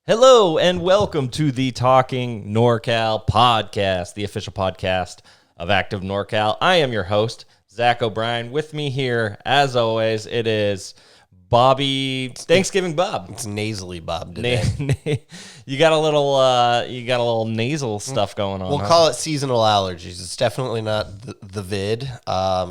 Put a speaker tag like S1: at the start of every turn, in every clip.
S1: Hello and welcome to the Talking NorCal podcast, the official podcast of Active NorCal. I am your host, Zach O'Brien. With me here, as always, it is Bobby, Thanksgiving Bob.
S2: It's nasally Bob today.
S1: You got a little nasal stuff going on.
S2: We'll call it seasonal allergies. It's definitely not the vid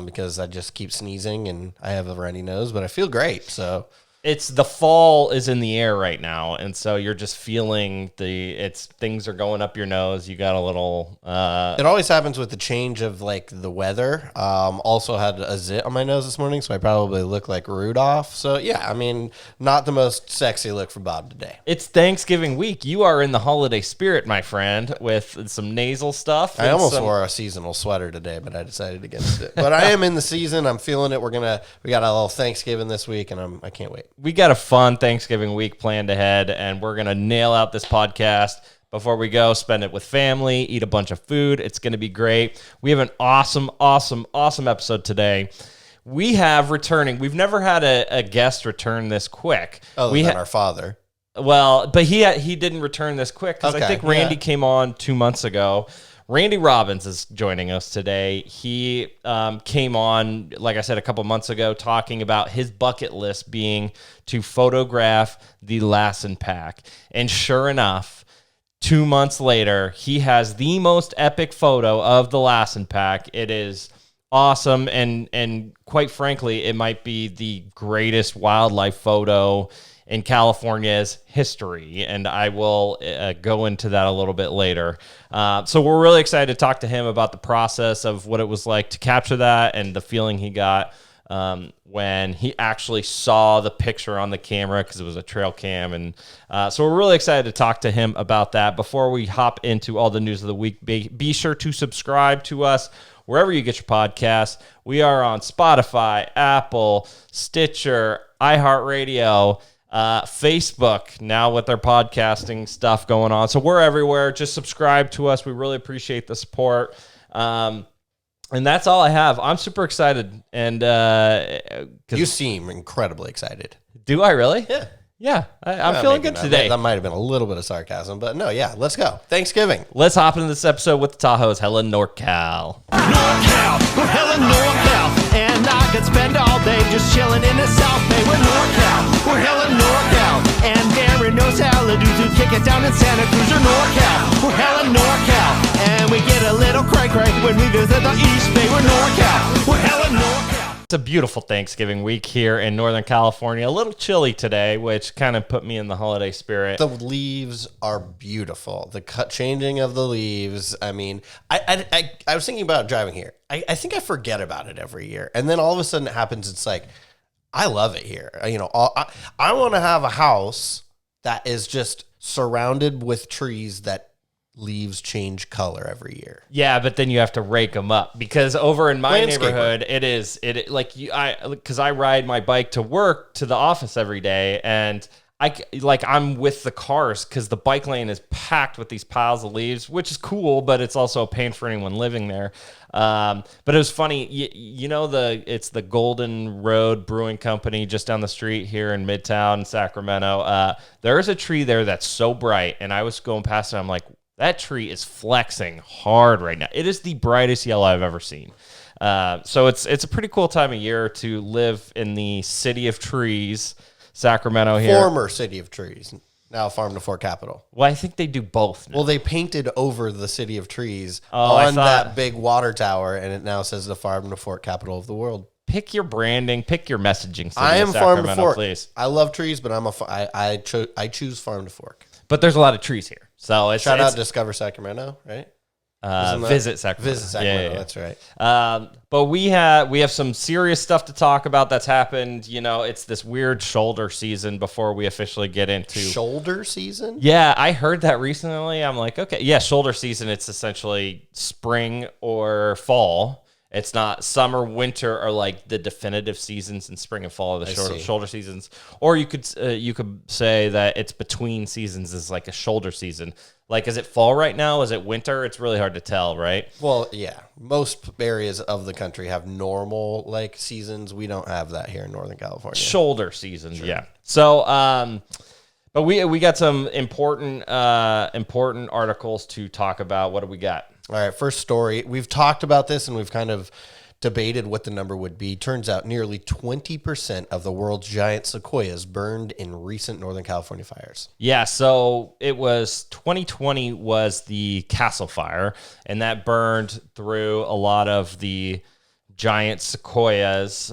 S2: because I just keep sneezing and I have a runny nose, but I feel great. So
S1: it's the fall is in the air right now, and so you're just feeling things are going up your nose. You got a little.
S2: It always happens with the change of like the weather. Also had a zit on my nose this morning, so I probably look like Rudolph. So yeah, I mean, not the most sexy look for Bob today.
S1: It's Thanksgiving week. You are in the holiday spirit, my friend, with some nasal stuff.
S2: I almost wore a seasonal sweater today, but I decided against it. But I am in the season. I'm feeling it. We got a little Thanksgiving this week, and I can't wait.
S1: We got a fun Thanksgiving week planned ahead, and we're going to nail out this podcast. Before we go, spend it with family, eat a bunch of food. It's going to be great. We have an awesome episode today. We have returning. We've never had a guest return this quick.
S2: Other than our father.
S1: Well, but he didn't return this quick because I think Randy came on 2 months ago. Randy Robbins is joining us today. He came on, like I said, a couple months ago, talking about his bucket list being to photograph the Lassen Pack. And sure enough, 2 months later, he has the most epic photo of the Lassen Pack. It is awesome, and quite frankly, it might be the greatest wildlife photo in California's history, and I will go into that a little bit later. So we're really excited to talk to him about the process of what it was like to capture that and the feeling he got when he actually saw the picture on the camera, because it was a trail cam. And so we're really excited to talk to him about that. Before we hop into all the news of the week, be sure to subscribe to us wherever you get your podcasts. We are on Spotify, Apple, Stitcher, iHeartRadio, Facebook now with their podcasting stuff going on. So we're everywhere. Just subscribe to us. We really appreciate the support. And that's all I have. I'm super excited. And
S2: you seem incredibly excited.
S1: Do I really?
S2: Yeah.
S1: Yeah, I'm feeling good today.
S2: That might have been a little bit of sarcasm, but no, yeah, let's go. Thanksgiving.
S1: Let's hop into this episode with the Tahoe's Hella NorCal.
S3: NorCal, we're hella NorCal, and I could spend all day just chilling in the South Bay. We're NorCal, we're hella NorCal, and there are no salad dudes who kick it down in Santa Cruz. We're NorCal, we're hella NorCal, and we get a little cray-cray when we visit the East Bay. We're NorCal, we're hella NorCal.
S1: It's a beautiful Thanksgiving week here in Northern California. A little chilly today, which kind of put me in the holiday spirit.
S2: The leaves are beautiful. The changing of the leaves. I mean, I was thinking about driving here. I think I forget about it every year. And then all of a sudden it happens. It's like, I love it here. You know, I want to have a house that is just surrounded with trees that leaves change color every year.
S1: Yeah, but then you have to rake them up, because over in my neighborhood, because I ride my bike to work, to the office every day, and I'm with the cars because the bike lane is packed with these piles of leaves, which is cool, but it's also a pain for anyone living there. But it was funny, it's the Golden Road Brewing Company just down the street here in Midtown, Sacramento. There's a tree there that's so bright, and I was going past it, I'm like, that tree is flexing hard right now. It is the brightest yellow I've ever seen. So it's a pretty cool time of year to live in the city of trees, Sacramento here.
S2: Former city of trees, now farm to fork capital.
S1: Well, I think they do both now.
S2: Well, they painted over the city of trees on that big water tower, and it now says the farm to fork capital of the world.
S1: Pick your branding, pick your messaging.
S2: I am farm to fork.
S1: Please.
S2: I love trees, but I choose farm to fork.
S1: But there's a lot of trees here. So
S2: shout out Discover Sacramento, right?
S1: Visit Sacramento.
S2: Visit Sacramento,
S1: yeah.
S2: That's right.
S1: But we have some serious stuff to talk about that's happened. You know, it's this weird shoulder season before we officially get into...
S2: Shoulder season?
S1: Yeah, I heard that recently. I'm like, okay. Yeah, shoulder season, it's essentially spring or fall. It's not summer, winter are like the definitive seasons, and spring and fall are the shoulder seasons. Or you could say that it's between seasons is like a shoulder season. Like, is it fall right now? Is it winter? It's really hard to tell, right?
S2: Well, yeah. Most areas of the country have normal like seasons. We don't have that here in Northern California.
S1: Shoulder seasons, sure. Yeah. So, But we got some important articles to talk about. What do we got?
S2: All right, first story. We've talked about this and we've kind of debated what the number would be. Turns out nearly 20% of the world's giant sequoias burned in recent Northern California fires.
S1: Yeah, so it was 2020 was the Castle Fire, and that burned through a lot of the giant sequoias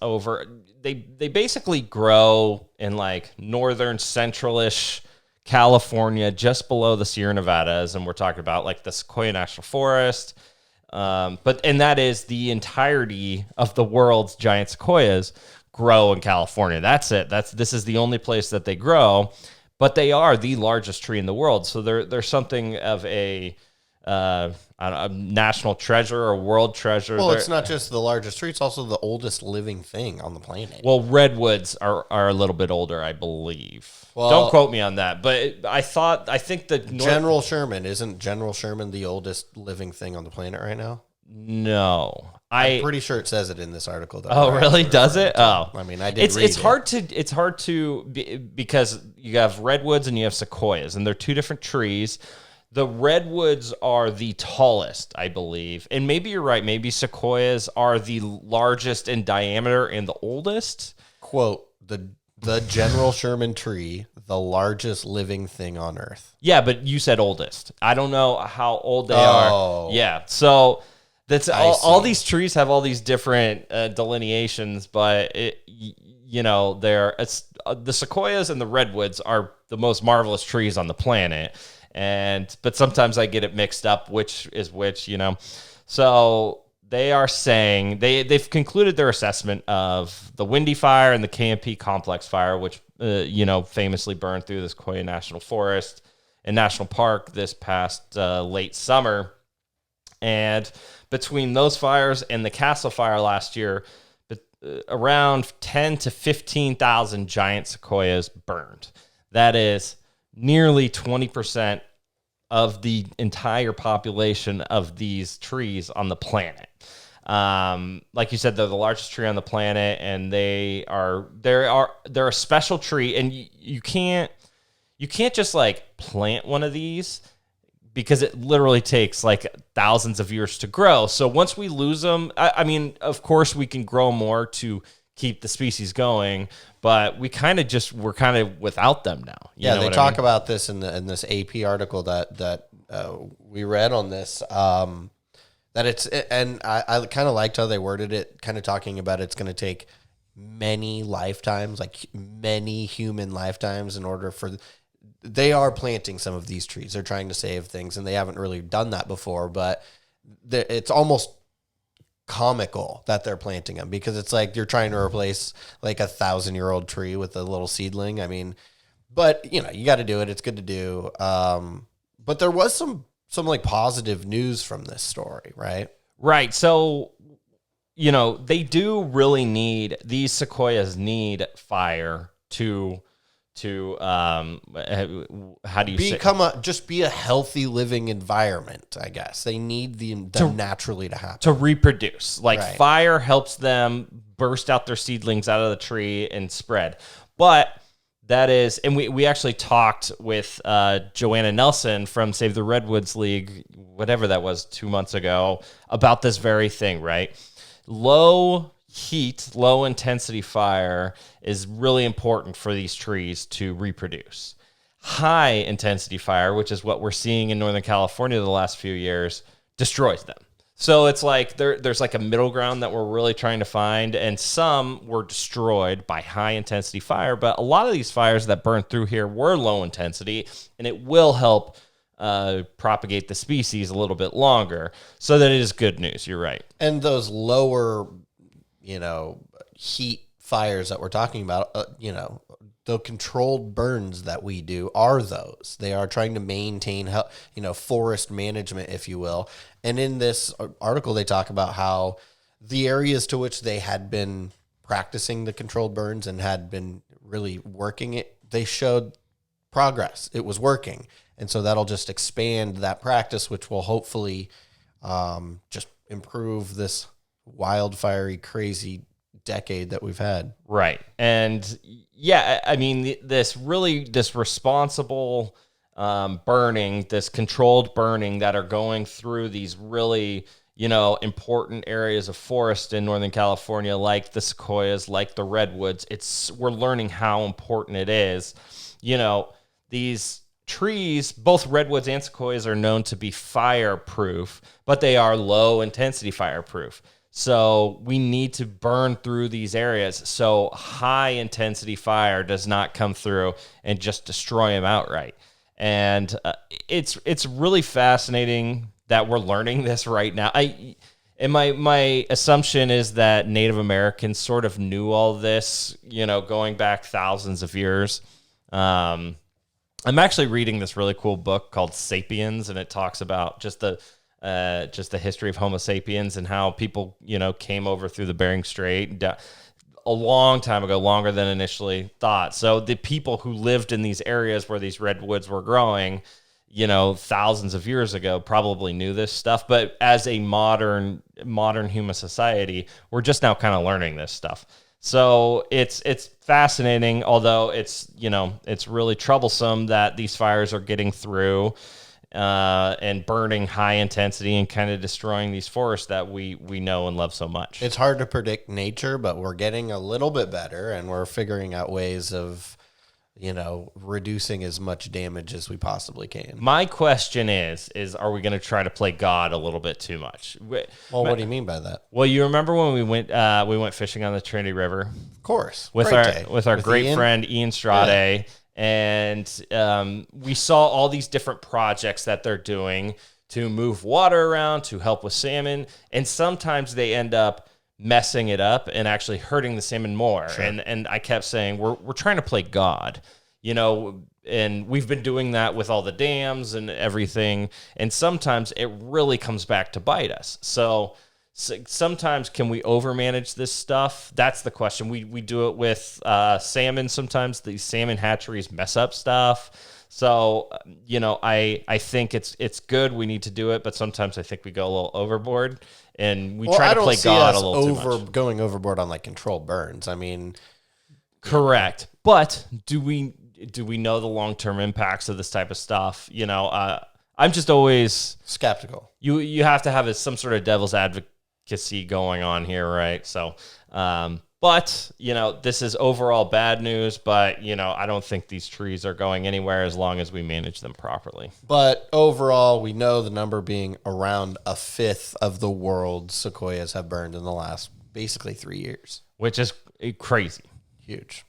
S1: over. They basically grow in like northern central-ish California, just below the Sierra Nevadas, and we're talking about like the Sequoia National Forest. But that is the entirety of the world's giant sequoias grow in California. That's it. This is the only place that they grow, but they are the largest tree in the world. So they're something of a national treasure or world treasure.
S2: Well, it's not just the largest tree; it's also the oldest living thing on the planet.
S1: Well, redwoods are a little bit older, I believe. Well, don't quote me on that, but I think that
S2: General Sherman isn't General Sherman the oldest living thing on the planet right now?
S1: No,
S2: I'm pretty sure it says it in this article. Though,
S1: oh, really? Does it? Oh,
S2: I mean, I did.
S1: It's hard to because you have redwoods and you have sequoias, and they're two different trees. The redwoods are the tallest, I believe. And maybe you're right. Maybe sequoias are the largest in diameter and the oldest.
S2: Quote, the General Sherman tree, the largest living thing on Earth.
S1: Yeah, but you said oldest. I don't know how old they are. Yeah, so that's all these trees have all these different delineations, but the sequoias and the redwoods are the most marvelous trees on the planet. But sometimes I get it mixed up, which is which, So they are saying they've concluded their assessment of the Windy Fire and the KMP Complex Fire, which famously burned through the Sequoia National Forest and National Park this past late summer. And between those fires and the Castle Fire last year, around 10 to 15,000 giant sequoias burned. That is nearly 20% of the entire population of these trees on the planet. Like you said, they're the largest tree on the planet, and they're a special tree, and you can't just like plant one of these because it literally takes like thousands of years to grow. So once we lose them, I mean, of course we can grow more to keep the species going, but we're kind of without them now.
S2: Yeah, they talk about this in this AP article that we read on this. That it's, and I kind of liked how they worded it, kind of talking about it's going to take many lifetimes, like many human lifetimes, in order for. They are planting some of these trees. They're trying to save things, and they haven't really done that before. But it's almost comical that they're planting them, because it's like you're trying to replace like 1,000-year-old tree with a little seedling. I mean, but you got to do it. It's good to do. But there was some like positive news from this story, right?
S1: Right. So, they do really need, these sequoias need fire to how do you
S2: just be a healthy living environment, I guess. They need them naturally to happen.
S1: To reproduce. Like
S2: right.
S1: Fire helps them burst out their seedlings out of the tree and spread. But that is, and we actually talked with Joanna Nelson from Save the Redwoods League, whatever that was, 2 months ago, about this very thing, right? Low heat, low intensity fire is really important for these trees to reproduce. High intensity fire, which is what we're seeing in Northern California the last few years, destroys them. So it's like there's like a middle ground that we're really trying to find, and some were destroyed by high intensity fire, but a lot of these fires that burned through here were low intensity, and it will help propagate the species a little bit longer. So that it is good news. You're right.
S2: And those lower heat fires that we're talking about, the controlled burns that we do are those. They are trying to maintain, forest management, if you will. And in this article, they talk about how the areas to which they had been practicing the controlled burns and had been really working it, they showed progress. It was working. And so that'll just expand that practice, which will hopefully just improve this wildfire-y, crazy, decade that we've had.
S1: Right. And yeah, I mean, this responsible burning, this controlled burning that are going through these really, important areas of forest in Northern California, like the Sequoias, like the redwoods. We're learning how important it is. These trees, both redwoods and sequoias, are known to be fireproof, but they are low intensity fireproof. So we need to burn through these areas so high intensity fire does not come through and just destroy them outright. And it's really fascinating that we're learning this right now. And my assumption is that Native Americans sort of knew all this, going back thousands of years. I'm actually reading this really cool book called Sapiens, and it talks about just the history of Homo sapiens and how people, came over through the Bering Strait a long time ago, longer than initially thought. So the people who lived in these areas where these redwoods were growing, thousands of years ago, probably knew this stuff. But as a modern human society, we're just now kind of learning this stuff. So it's fascinating, although it's really troublesome that these fires are getting through and burning high intensity and kind of destroying these forests that we know and love so much.
S2: It's hard to predict nature, but we're getting a little bit better, and we're figuring out ways of, reducing as much damage as we possibly can.
S1: My question is are we going to try to play God a little bit too much?
S2: Well, what do you mean by that?
S1: Well, you remember when we went fishing on the Trinity River?
S2: Of course.
S1: With our great friend Ian Strade. Yeah. And we saw all these different projects that they're doing to move water around, to help with salmon. And sometimes they end up messing it up and actually hurting the salmon more. Sure. And I kept saying, we're trying to play God, and we've been doing that with all the dams and everything. And sometimes it really comes back to bite us. So sometimes can we overmanage this stuff? That's the question. We do it with salmon. Sometimes these salmon hatcheries mess up stuff. So, I think it's good. We need to do it, but sometimes I think we go a little overboard and we try to play God a little too much.
S2: Going overboard on like controlled burns. I mean,
S1: correct. But do we know the long-term impacts of this type of stuff? I'm just always
S2: skeptical.
S1: You have to have some sort of devil's advocacy going on here, right? So, but, this is overall bad news, but, I don't think these trees are going anywhere as long as we manage them properly.
S2: But overall, we know the number being around a fifth of the world's sequoias have burned in the last basically 3 years.
S1: Which is crazy.
S2: Huge.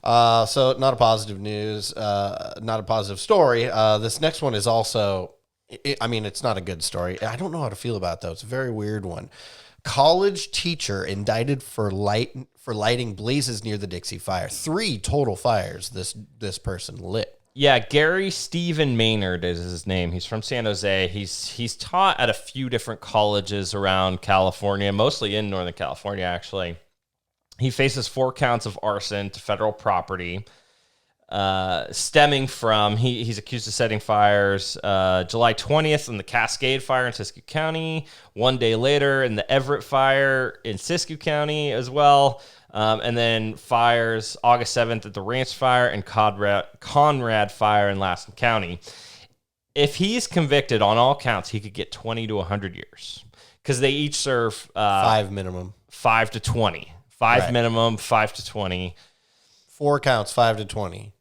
S1: So
S2: not a positive news, not a positive story. This next one is also, it's not a good story. I don't know how to feel about it, though. It's a very weird one. College teacher indicted for lighting blazes near the Dixie Fire. 3 total fires this person lit.
S1: Yeah, Gary Stephen Maynard is his name. He's from San Jose. He's taught at a few different colleges around California, mostly in Northern California, actually. He faces 4 counts of arson to federal property, stemming from, he's accused of setting fires July 20th in the Cascade Fire in Siskiyou County, 1 day later in the Everett Fire in Siskiyou County as well, and then fires August 7th at the Ranch Fire and Conrad Fire in Lassen County. If he's convicted on all counts, he could get 20 to 100 years because they each serve
S2: 5 minimum.
S1: 5 to 20. 5 right. Minimum, 5 to 20.
S2: 4 counts, 5 to 20.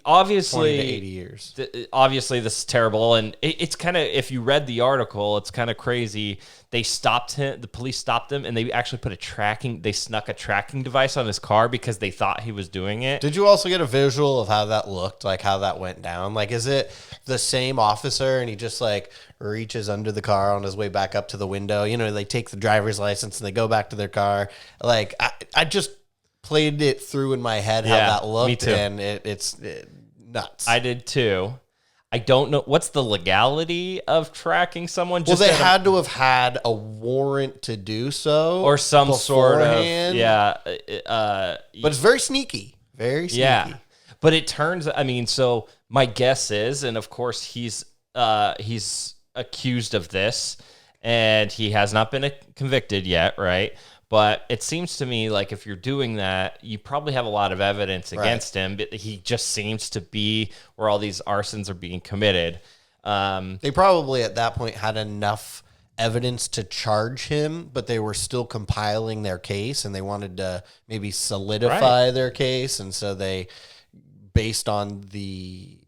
S1: Obviously
S2: 20 to 80 years.
S1: Obviously, this is terrible, and it's kind of, if you read the article, it's kind of crazy. They stopped him. The police stopped him, and they actually they snuck a tracking device on his car because they thought he was doing it.
S2: Did you also get a visual of how that looked, like how that went down? Like, is it the same officer, and he just like reaches under the car on his way back up to the window? They take the driver's license and they go back to their car. Like, I just played it through in my head how that looked, me too. And it's nuts.
S1: I did too. I don't know what's the legality of tracking someone.
S2: Well, they had to have had a warrant to do so,
S1: or some
S2: beforehand.
S1: Sort of,
S2: but it's very sneaky, very sneaky.
S1: Yeah, but it turns. So my guess is, and of course he's accused of this, and he has not been convicted yet, right? But it seems to me like if you're doing that, you probably have a lot of evidence against him. But he just seems to be where all these arsons are being committed.
S2: They probably at that point had enough evidence to charge him, but they were still compiling their case, and they wanted to maybe solidify their case. And so they, based on the,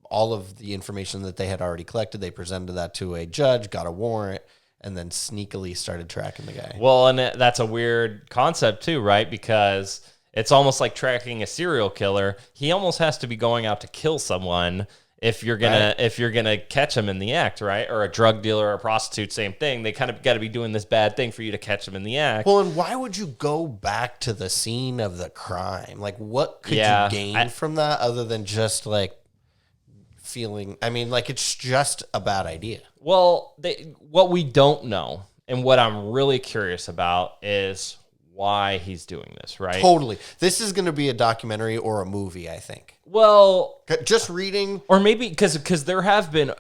S2: all of the information that they had already collected, they presented that to a judge, got a warrant, and then sneakily started tracking the guy.
S1: Well, and that's a weird concept too, right? Because it's almost like tracking a serial killer. He almost has to be going out to kill someone if you're gonna catch him in the act, right? Or a drug dealer or a prostitute, same thing. They kind of got to be doing this bad thing for you to catch him in the act.
S2: Well, and why would you go back to the scene of the crime? Like, what could you gain from that other than just like feeling? I mean, like, it's just a bad idea.
S1: Well, what we don't know, and what I'm really curious about, is why he's doing this, right?
S2: Totally. This is going to be a documentary or a movie, I think.
S1: Well,
S2: just reading,
S1: or maybe because there have been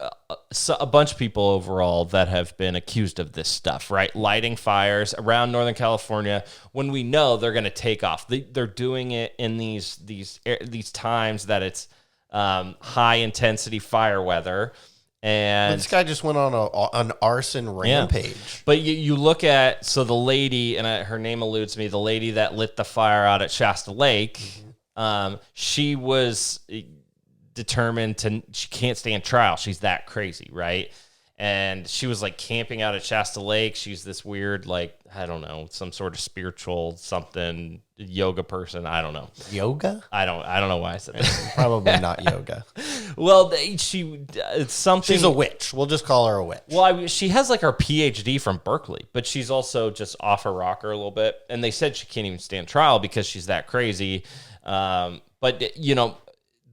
S1: a bunch of people overall that have been accused of this stuff, right? Lighting fires around Northern California when we know they're going to take off. They're doing it in these times that it's high intensity fire weather. And
S2: this guy just went on an arson rampage.
S1: Yeah. But you look at, so the lady, and her name eludes me, the lady that lit the fire out at Shasta Lake, she was determined she can't stand trial. She's that crazy, right? And she was like camping out at Shasta Lake. She's this weird, like, I don't know, some sort of spiritual something, yoga person. I don't know.
S2: Yoga?
S1: I don't know why I said that.
S2: Probably not yoga.
S1: Well, it's something.
S2: She's a witch. We'll just call her a witch.
S1: Well, she has like her PhD from Berkeley, but she's also just off her rocker a little bit. And they said she can't even stand trial because she's that crazy. But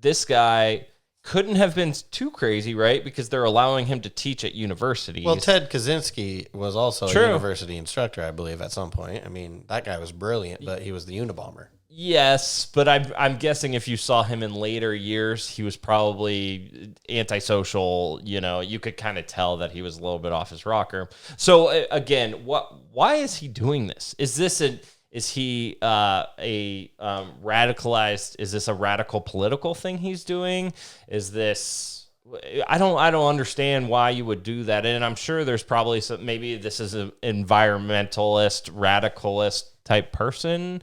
S1: this guy couldn't have been too crazy, right? Because they're allowing him to teach at universities.
S2: Well, Ted Kaczynski was also a university instructor, I believe, at some point. I mean, that guy was brilliant, but he was the Unabomber.
S1: Yes, but I'm guessing if you saw him in later years, he was probably antisocial. You could kind of tell that he was a little bit off his rocker. So again, why is he doing this? Is he radicalized? Is this a radical political thing he's doing? Is this? I don't understand why you would do that. And I'm sure there's probably maybe this is an environmentalist, radicalist type person.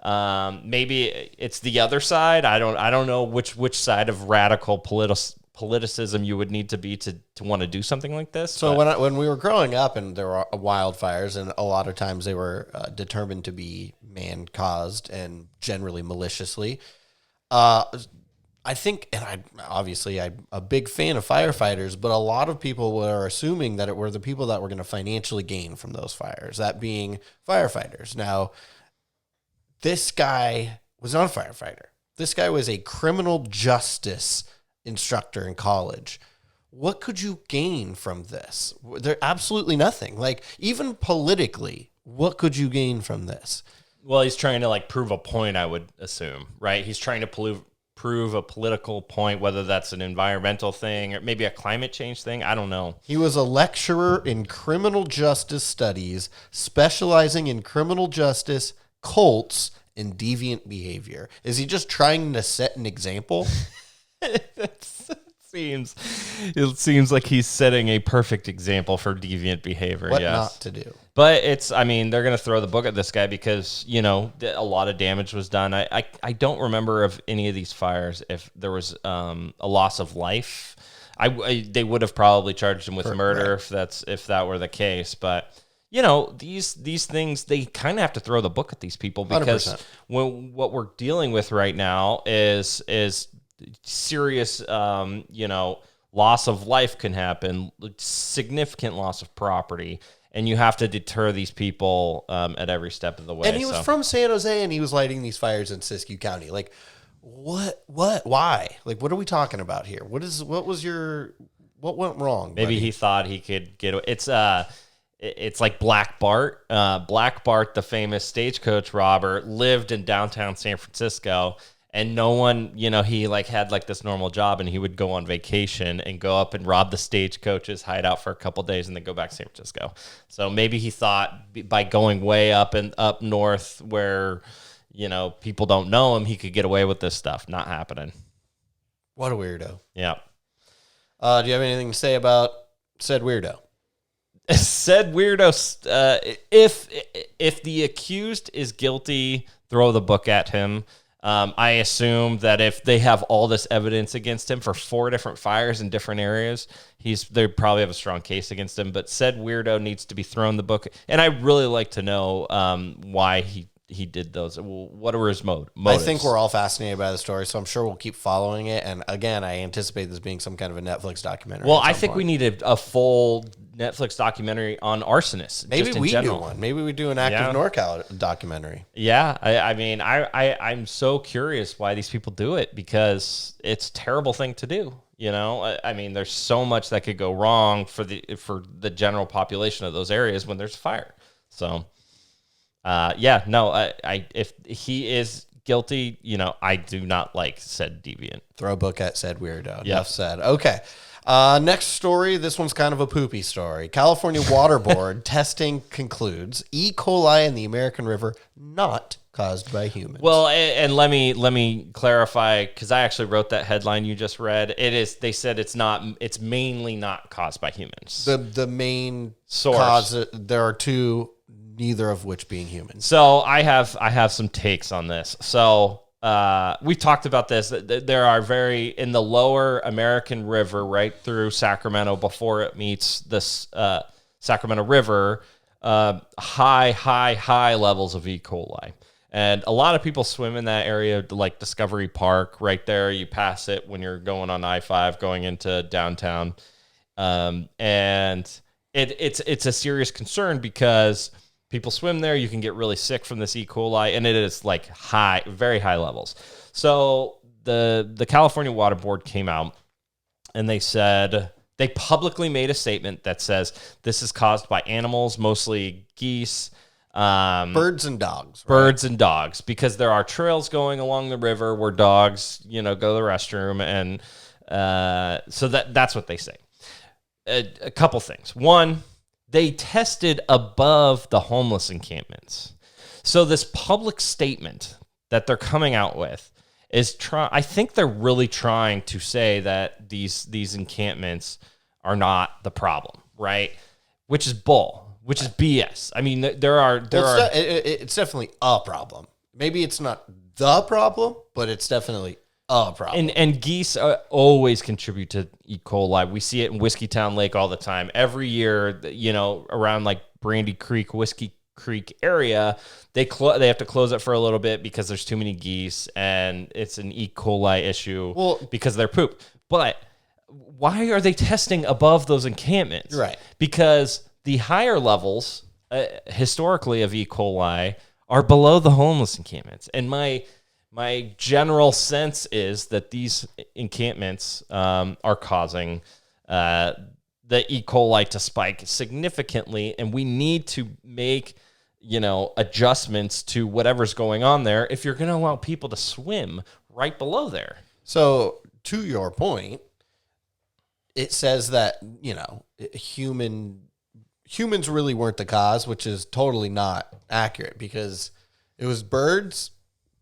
S1: Maybe it's the other side. I don't know which side of radical politicism you would need to be to want to do something like this.
S2: So when we were growing up and there were wildfires, and a lot of times they were determined to be man-caused and generally maliciously, I think, and I'm a big fan of firefighters, but a lot of people were assuming that it were the people that were going to financially gain from those fires, that being firefighters. Now, this guy was not a firefighter. This guy was a criminal justice instructor in college. What could you gain from this? There absolutely nothing. Like, even politically, what could you gain from this?
S1: Well, he's trying to prove a point, I would assume, right? He's trying to prove a political point, whether that's an environmental thing or maybe a climate change thing. I don't know.
S2: He was a lecturer in criminal justice studies, specializing in criminal justice, cults, and deviant behavior. Is he just trying to set an example?
S1: It seems like he's setting a perfect example for deviant behavior.
S2: What not to do.
S1: But they're going to throw the book at this guy because, a lot of damage was done. I don't remember of any of these fires if there was a loss of life. They would have probably charged him with murder if that were the case. But these things, they kind of have to throw the book at these people because what we're dealing with right now is serious, loss of life can happen, significant loss of property, and you have to deter these people at every step of the way.
S2: And he was from San Jose, and he was lighting these fires in Siskiyou County. Like, what, why? Like, what are we talking about here? What went wrong?
S1: Maybe
S2: buddy?
S1: He thought he could get it's like Black Bart. Black Bart, the famous stagecoach robber, lived in downtown San Francisco. And no one, he like had like this normal job, and he would go on vacation and go up and rob the stagecoaches, hide out for a couple days, and then go back to San Francisco. So maybe he thought by going way up north where, people don't know him, he could get away with this stuff. Not happening.
S2: What a weirdo.
S1: Yeah.
S2: Do you have anything to say about said weirdo?
S1: Said weirdo. If the accused is guilty, throw the book at him. I assume that if they have all this evidence against him for 4 different fires in different areas, they probably have a strong case against him. But said weirdo needs to be thrown the book. And I'd really like to know why he did those. What are his motives?
S2: I think we're all fascinated by the story, so I'm sure we'll keep following it. And again, I anticipate this being some kind of a Netflix documentary.
S1: Well, I think we need a full Netflix documentary on arsonists.
S2: Maybe we do one. Maybe we do an active NorCal documentary.
S1: Yeah, I'm so curious why these people do it, because it's a terrible thing to do. There's so much that could go wrong for the general population of those areas when there's a fire. So. If he is guilty, I do not like said deviant.
S2: Throw a book at said weirdo.
S1: Yeah.
S2: Enough said. Okay. Next story. This one's kind of a poopy story. California Water Board testing concludes E. coli in the American River not caused by humans.
S1: Well, and let me clarify, because I actually wrote that headline you just read. They said it's mainly not caused by humans.
S2: The main
S1: source.
S2: Cause, there are 2, neither of which being humans.
S1: So I have some takes on this. So we've talked about this. There are in the lower American River, right through Sacramento before it meets this Sacramento River, high levels of E. coli. And a lot of people swim in that area, like Discovery Park, right there. You pass it when you're going on I-5, going into downtown. And it's a serious concern because people swim there. You can get really sick from this E. coli, and it is like very high levels. So the California Water Board came out, and they said they publicly made a statement that says this is caused by animals, mostly geese,
S2: birds and dogs. Right?
S1: Birds and dogs, because there are trails going along the river where dogs, go to the restroom, and so that's what they say. A couple things. One, they tested above the homeless encampments. So this public statement that they're coming out with is I think they're really trying to say that these encampments are not the problem, right? Which is bull, which is BS. I mean,
S2: it's definitely a problem. Maybe it's not the problem, but it's definitely a problem.
S1: And geese always contribute to E. coli. We see it in Whiskeytown Lake all the time. Every year, around like Brandy Creek, Whiskey Creek area, they have to close it for a little bit because there's too many geese, and it's an E. coli issue because of their poop. But why are they testing above those encampments?
S2: Right.
S1: Because the higher levels, historically, of E. coli are below the homeless encampments. And my general sense is that these encampments are causing the E. coli to spike significantly, and we need to make adjustments to whatever's going on there if you're going to allow people to swim right below there.
S2: So, to your point, it says that humans really weren't the cause, which is totally not accurate, because it was birds.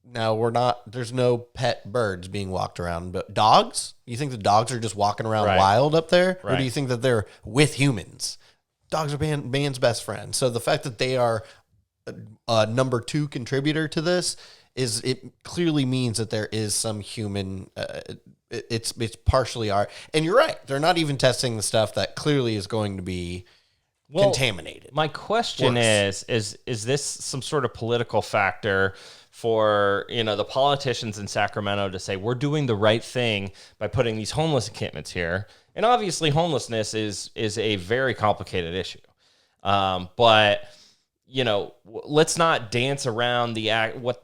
S2: Now there's no pet birds being walked around, but dogs? You think the dogs are just walking around wild up there? Right. Or do you think that they're with humans? Dogs are man's best friend. So the fact that they are a number 2 contributor to this it clearly means that there is some human, it's partially art. And you're right. They're not even testing the stuff that clearly is going to be contaminated.
S1: My question is this some sort of political factor for the politicians in Sacramento to say we're doing the right thing by putting these homeless encampments here? And obviously homelessness is a very complicated issue. But let's not dance around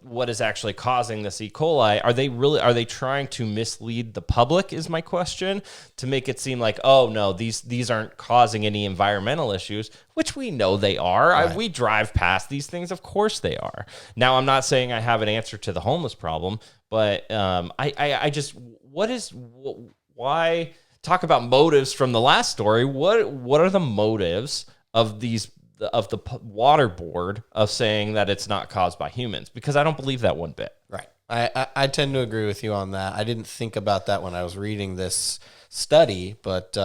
S1: what is actually causing this E. coli. Are they trying to mislead the public is my question, to make it seem like, oh no, these aren't causing any environmental issues, which we know they are.
S2: Right.
S1: We drive past these things. Of course they are. Now, I'm not saying I have an answer to the homeless problem, but why talk about motives from the last story? What are the motives of the water board of saying that it's not caused by humans? Because I don't believe that one bit.
S2: Right. I tend to agree with you on that. I didn't think about that when I was reading this study, but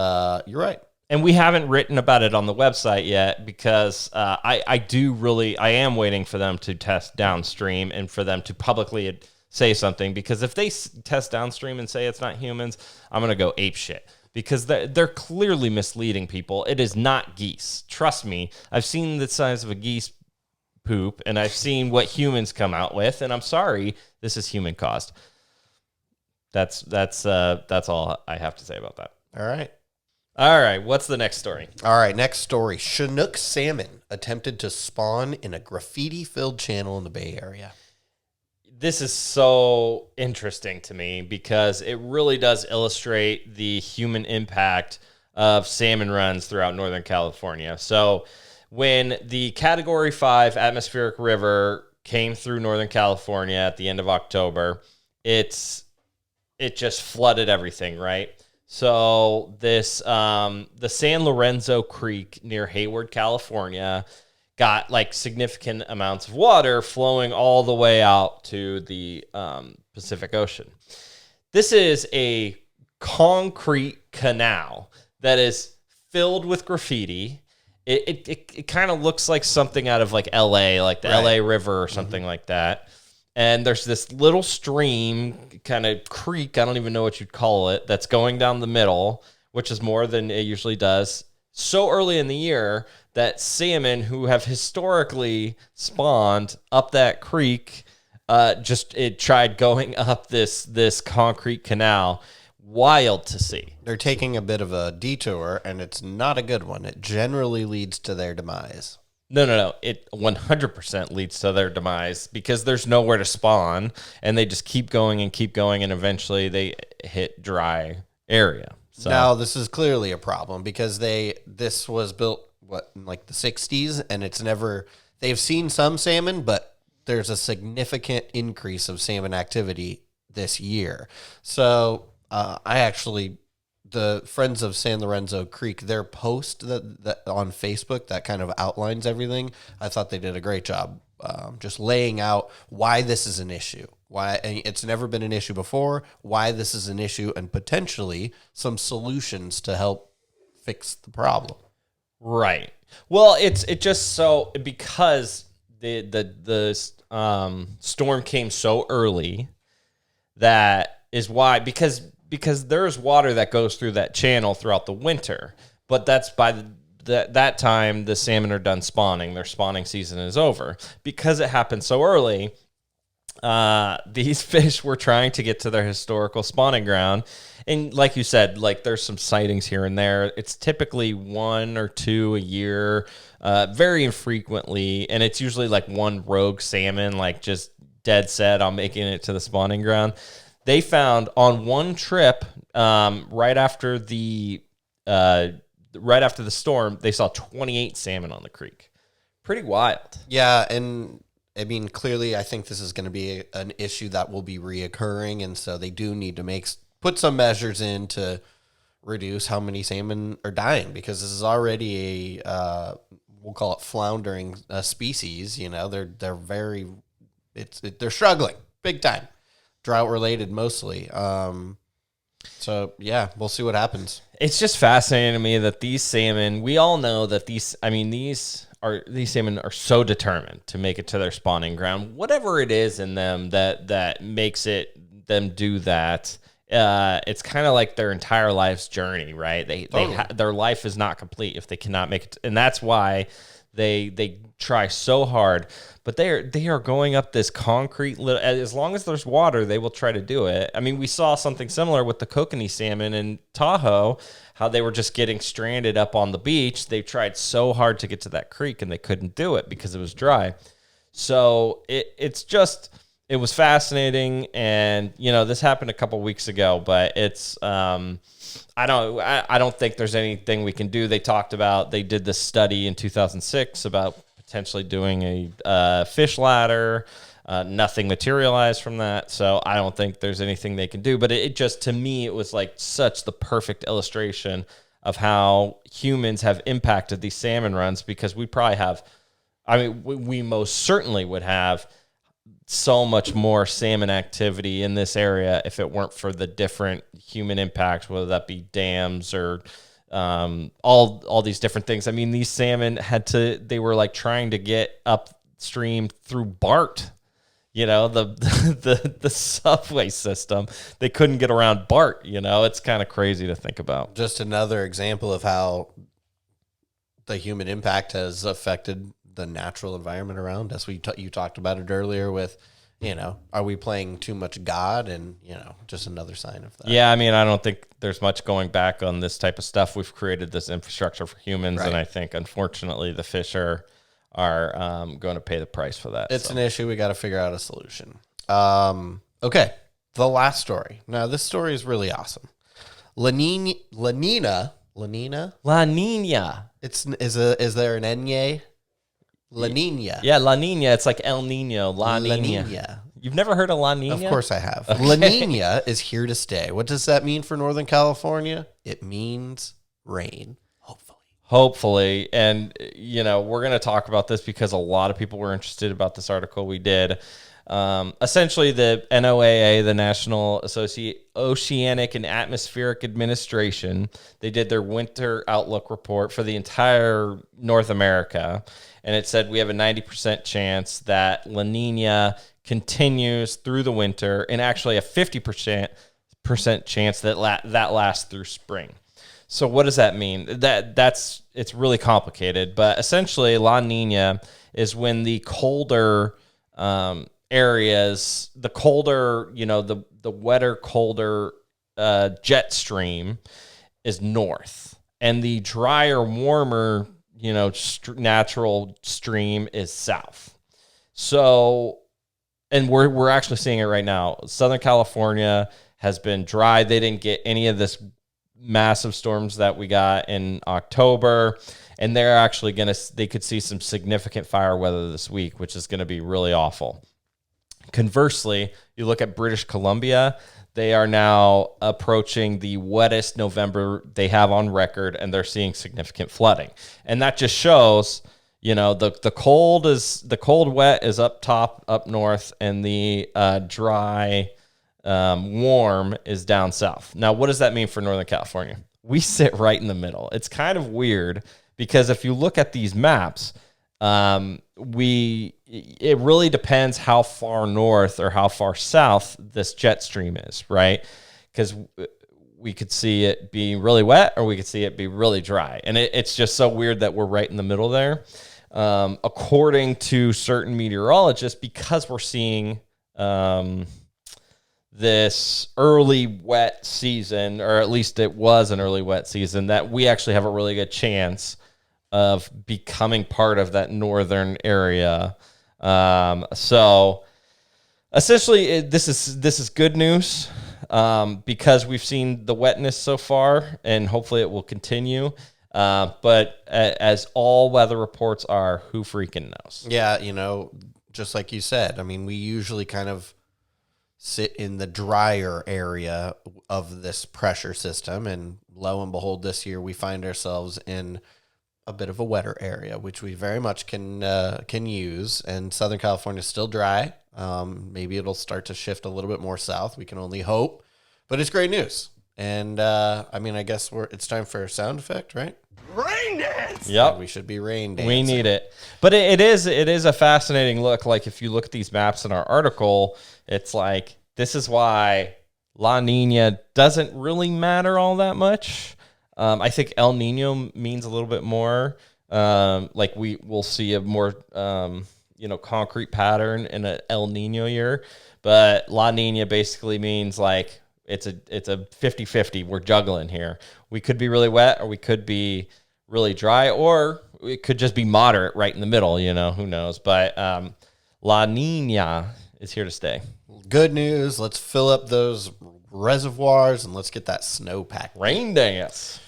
S2: you're right.
S1: And we haven't written about it on the website yet because I am waiting for them to test downstream and for them to publicly say something, because if they test downstream and say it's not humans, I'm going to go ape shit. Because they're clearly misleading people. It is not geese. Trust me. I've seen the size of a geese poop, and I've seen what humans come out with, and I'm sorry, this is human caused. That's all I have to say about that. All right, what's the next story?
S2: All right, next story. Chinook salmon attempted to spawn in a graffiti-filled channel in the Bay Area.
S1: This is so interesting to me because it really does illustrate the human impact of salmon runs throughout Northern California. So when the Category 5 atmospheric river came through Northern California at the end of October, it just flooded everything, right? So this the San Lorenzo Creek near Hayward, California, got like significant amounts of water flowing all the way out to the Pacific Ocean. This is a concrete canal that is filled with graffiti. It kind of looks like something out of like LA, like the LA River or something like that. And there's this little stream, kind of creek, I don't even know what you'd call it, that's going down the middle, which is more than it usually does. So early in the year that salmon who have historically spawned up that creek, it tried going up this concrete canal. Wild to see.
S2: They're taking a bit of a detour, and it's not a good one. It generally leads to their demise.
S1: No. It 100% leads to their demise because there's nowhere to spawn, and they just keep going, and eventually they hit dry area. So
S2: now this is clearly a problem because this was built in like the 60s, and they've seen some salmon, but there's a significant increase of salmon activity this year. So the Friends of San Lorenzo Creek, their post that on Facebook that kind of outlines everything, I thought they did a great job just laying out why this is an issue, why it's never been an issue before, why this is an issue, and potentially some solutions to help fix the problem.
S1: Right. Well, it just so because the storm came so early, that is why, because there's water that goes through that channel throughout the winter, but that's by that time the salmon are done spawning. Their spawning season is over. Because it happened so early, these fish were trying to get to their historical spawning ground. And like you said, like there's some sightings here and there. It's typically 1 or 2 a year, very infrequently. And it's usually like one rogue salmon, like just dead set on making it to the spawning ground. They found on one trip, right after the storm, they saw 28 salmon on the creek. Pretty wild.
S2: Yeah, and I mean, clearly, I think this is going to be an issue that will be reoccurring, and so they do need to put some measures in to reduce how many salmon are dying, because this is already we'll call it floundering species. You know, they're struggling big time. Drought related mostly. So yeah, we'll see what happens.
S1: It's just fascinating to me that these salmon, we all know that these salmon are so determined to make it to their spawning ground. Whatever it is in them that makes them do that. It's kind of like their entire life's journey, right? Their life is not complete if they cannot make it. And that's why They try so hard, but they are going up this concrete. As long as there's water, they will try to do it. I mean, we saw something similar with the kokanee salmon in Tahoe, how they were just getting stranded up on the beach. They tried so hard to get to that creek, and they couldn't do it because it was dry. So it was fascinating, and this happened a couple weeks ago, but it's I don't think there's anything we can do. They did this study in 2006 about potentially doing a fish ladder. Nothing materialized from that, so I don't think there's anything they can do. But it just, to me, it was like such the perfect illustration of how humans have impacted these salmon runs, because we probably have, we most certainly would have so much more salmon activity in this area if it weren't for the different human impacts, whether that be dams or all these different things. I mean, these salmon they were like trying to get upstream through BART, the subway system. They couldn't get around BART, it's kind of crazy to think about.
S2: Just another example of how the human impact has affected the natural environment around us. You talked about it earlier with, are we playing too much God? And, just another sign of that.
S1: Yeah, I mean, I don't think there's much going back on this type of stuff. We've created this infrastructure for humans, right. And I think, unfortunately, the fish are going to pay the price for that.
S2: It's an issue. We got to figure out a solution. Okay, the last story. Now, this story is really awesome. La Nina. Is there an Enye? La Nina.
S1: Yeah, La Nina. It's like El Nino. La Nina. You've never heard of La Nina?
S2: Of course I have. Okay. La Nina is here to stay. What does that mean for Northern California? It means rain. Hopefully. And, we're going to talk about this because a lot of people were interested about this article we did. Essentially, the NOAA, the National Oceanic and Atmospheric Administration, they did their winter outlook report for the entire North America. And it said we have a 90% chance that La Nina continues through the winter, and actually a 50% chance that lasts through spring. So what does that mean? It's really complicated, but essentially La Nina is when the colder areas, the colder, the wetter, colder jet stream is north, and the drier, warmer, natural stream is south. So, and we're actually seeing it right now. Southern California has been dry. They didn't get any of this massive storms that we got in October, and they're actually they could see some significant fire weather this week, which is going to be really awful. Conversely, you look at British Columbia, they are now approaching the wettest November they have on record, and they're seeing significant flooding. And that just shows, the cold wet is up top, up north, and the dry warm is down south. Now, what does that mean for Northern California? We sit right in the middle. It's kind of weird because if you look at these maps, it really depends how far north or how far south this jet stream is, right? Because we could see it be really wet or we could see it be really dry. And it's just so weird that we're right in the middle there. According to certain meteorologists, because we're seeing this early wet season, or at least it was an early wet season, that we actually have a really good chance of becoming part of that northern area. So essentially this is good news, because we've seen the wetness so far, and hopefully it will continue. But as all weather reports are, who freaking knows? Yeah. Just like you said, we usually kind of sit in the drier area of this pressure system, and lo and behold, this year we find ourselves in a bit of a wetter area, which we very much can use. And Southern California is still dry. Maybe it'll start to shift a little bit more south. We can only hope, but it's great news. And I guess it's time for a sound effect, right?
S3: Rain dance.
S1: Yep,
S2: we should be rain dancing.
S1: We need it, but it is a fascinating look. Like if you look at these maps in our article, it's like this is why La Nina doesn't really matter all that much. I think El Nino means a little bit more. Like we'll see a more, concrete pattern in an El Nino year, but La Nina basically means like it's a 50-50. We're juggling here. We could be really wet or we could be really dry, or it could just be moderate right in the middle, who knows? But La Nina is here to stay.
S2: Good news. Let's fill up those reservoirs and let's get that snowpack.
S1: Rain dance.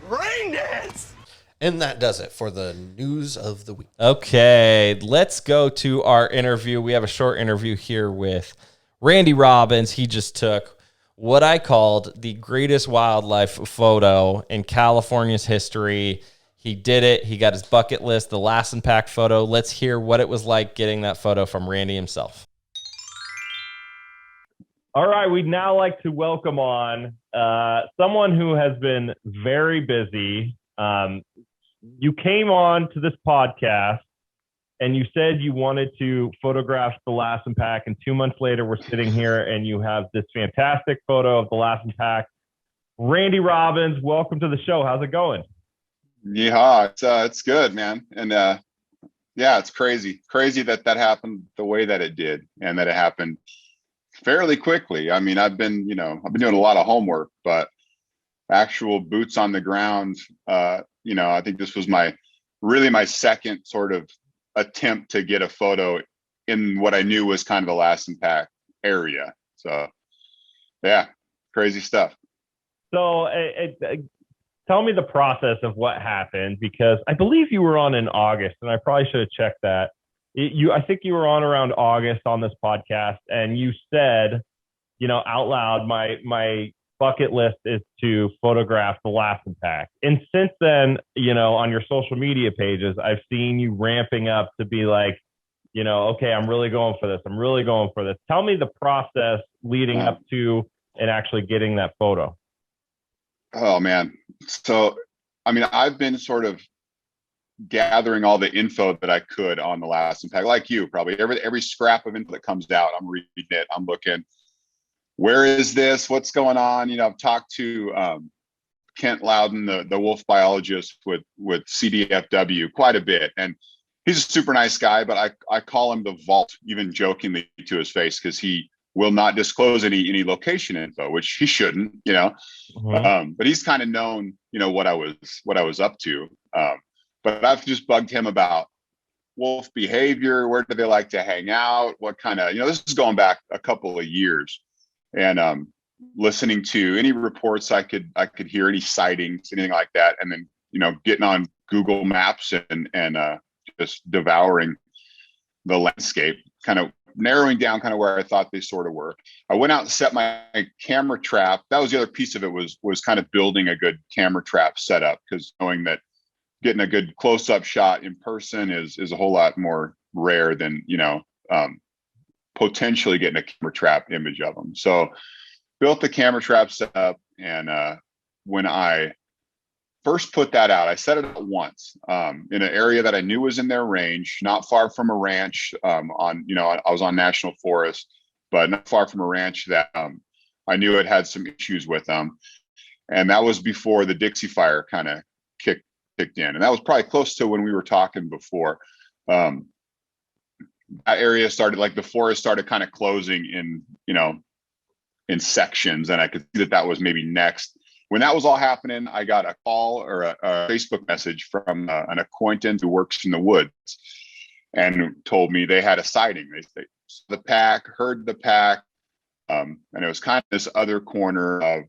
S3: Rain dance!
S2: And that does it for the news of the week.
S1: Okay, let's go to our interview. We have a short interview here with Randy Robbins. He just took what I called the greatest wildlife photo in California's history. He did it. He got his bucket list, the Lassen Pack photo. Let's hear what it was like getting that photo from Randy himself. All right, we'd now like to welcome on someone who has been very busy. You came on to this podcast and you said you wanted to photograph the Lassen Pack, and 2 months later we're sitting here and you have this fantastic photo of the Lassen Pack. Randy Robbins, welcome to the show. How's it going?
S4: Yeah, it's good, man. And it's crazy that happened the way that it did, and that it happened fairly quickly. I mean, I've been doing a lot of homework, but actual boots on the ground, I think this was my second sort of attempt to get a photo in what I knew was kind of the Lassen Pack area. So yeah, crazy stuff.
S1: So tell me the process of what happened, because I believe you were on in August, and I probably should have checked that. I think you were on around August on this podcast, and you said, out loud, my bucket list is to photograph the Lassen Pack. And since then, on your social media pages, I've seen you ramping up to be like, okay, I'm really going for this. I'm really going for this. Tell me the process leading up to and actually getting that photo.
S4: Oh man. So, I mean, I've been sort of gathering all the info that I could on the Lassen Pack, like you, probably every scrap of info that comes out, I'm reading it. I'm looking, where is this? What's going on? I've talked to Kent Loudon, the wolf biologist with CDFW quite a bit. And he's a super nice guy, but I call him the vault, even jokingly to his face, because he will not disclose any location info, which he shouldn't, but he's kind of known, what I was up to. But I've just bugged him about wolf behavior. Where do they like to hang out? What kind of, this is going back a couple of years, and listening to any reports I could hear, any sightings, anything like that. And then, getting on Google Maps and just devouring the landscape, kind of narrowing down kind of where I thought they sort of were. I went out and set my camera trap. That was the other piece of it, was kind of building a good camera trap setup, because knowing that getting a good close-up shot in person is a whole lot more rare than, potentially getting a camera trap image of them. So built the camera trap setup. And when I first put that out, I set it up once in an area that I knew was in their range, not far from a ranch I was on National Forest, but not far from a ranch that I knew it had some issues with them. And that was before the Dixie Fire kind of kicked in. And that was probably close to when we were talking before. That area started, like the forest started kind of closing in sections. And I could see that was maybe next. When that was all happening, I got a call or a Facebook message from an acquaintance who works in the woods, and told me they had a sighting. They saw the pack, heard the pack, and it was kind of this other corner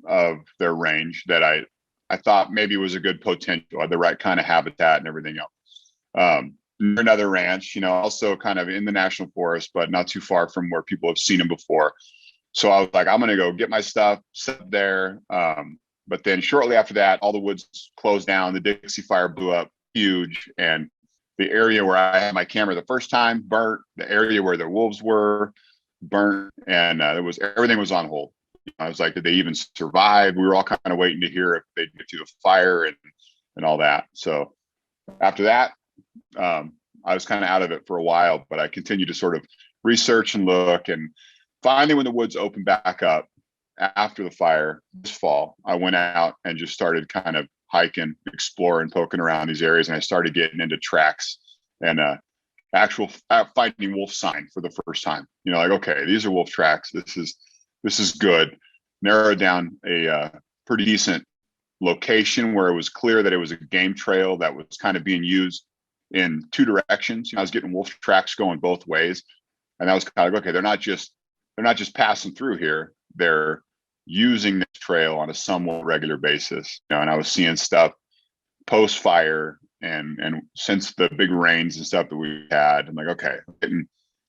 S4: of their range that I thought maybe was a good potential, had the right kind of habitat and everything else. Another ranch, also kind of in the national forest, but not too far from where people have seen them before. So I was like, I'm going to go get my stuff set there. But then shortly after that, all the woods closed down. The Dixie Fire blew up huge. And the area where I had my camera the first time burnt. The area where the wolves were burnt. And everything was on hold. I was like, did they even survive? We were all kind of waiting to hear if they'd get to the fire and all that. So after that, I was kind of out of it for a while, but I continued to sort of research and look. And finally, when the woods opened back up after the fire this fall, I went out and just started kind of hiking, exploring, poking around these areas, and I started getting into tracks and actual finding wolf sign for the first time. Like, okay, these are wolf tracks. This is good. Narrowed down a pretty decent location where it was clear that it was a game trail that was kind of being used in two directions. I was getting wolf tracks going both ways, and that was kind of okay. They're not just passing through here. They're using this trail on a somewhat regular basis. And I was seeing stuff post fire and since the big rains and stuff that we had. I'm like, okay,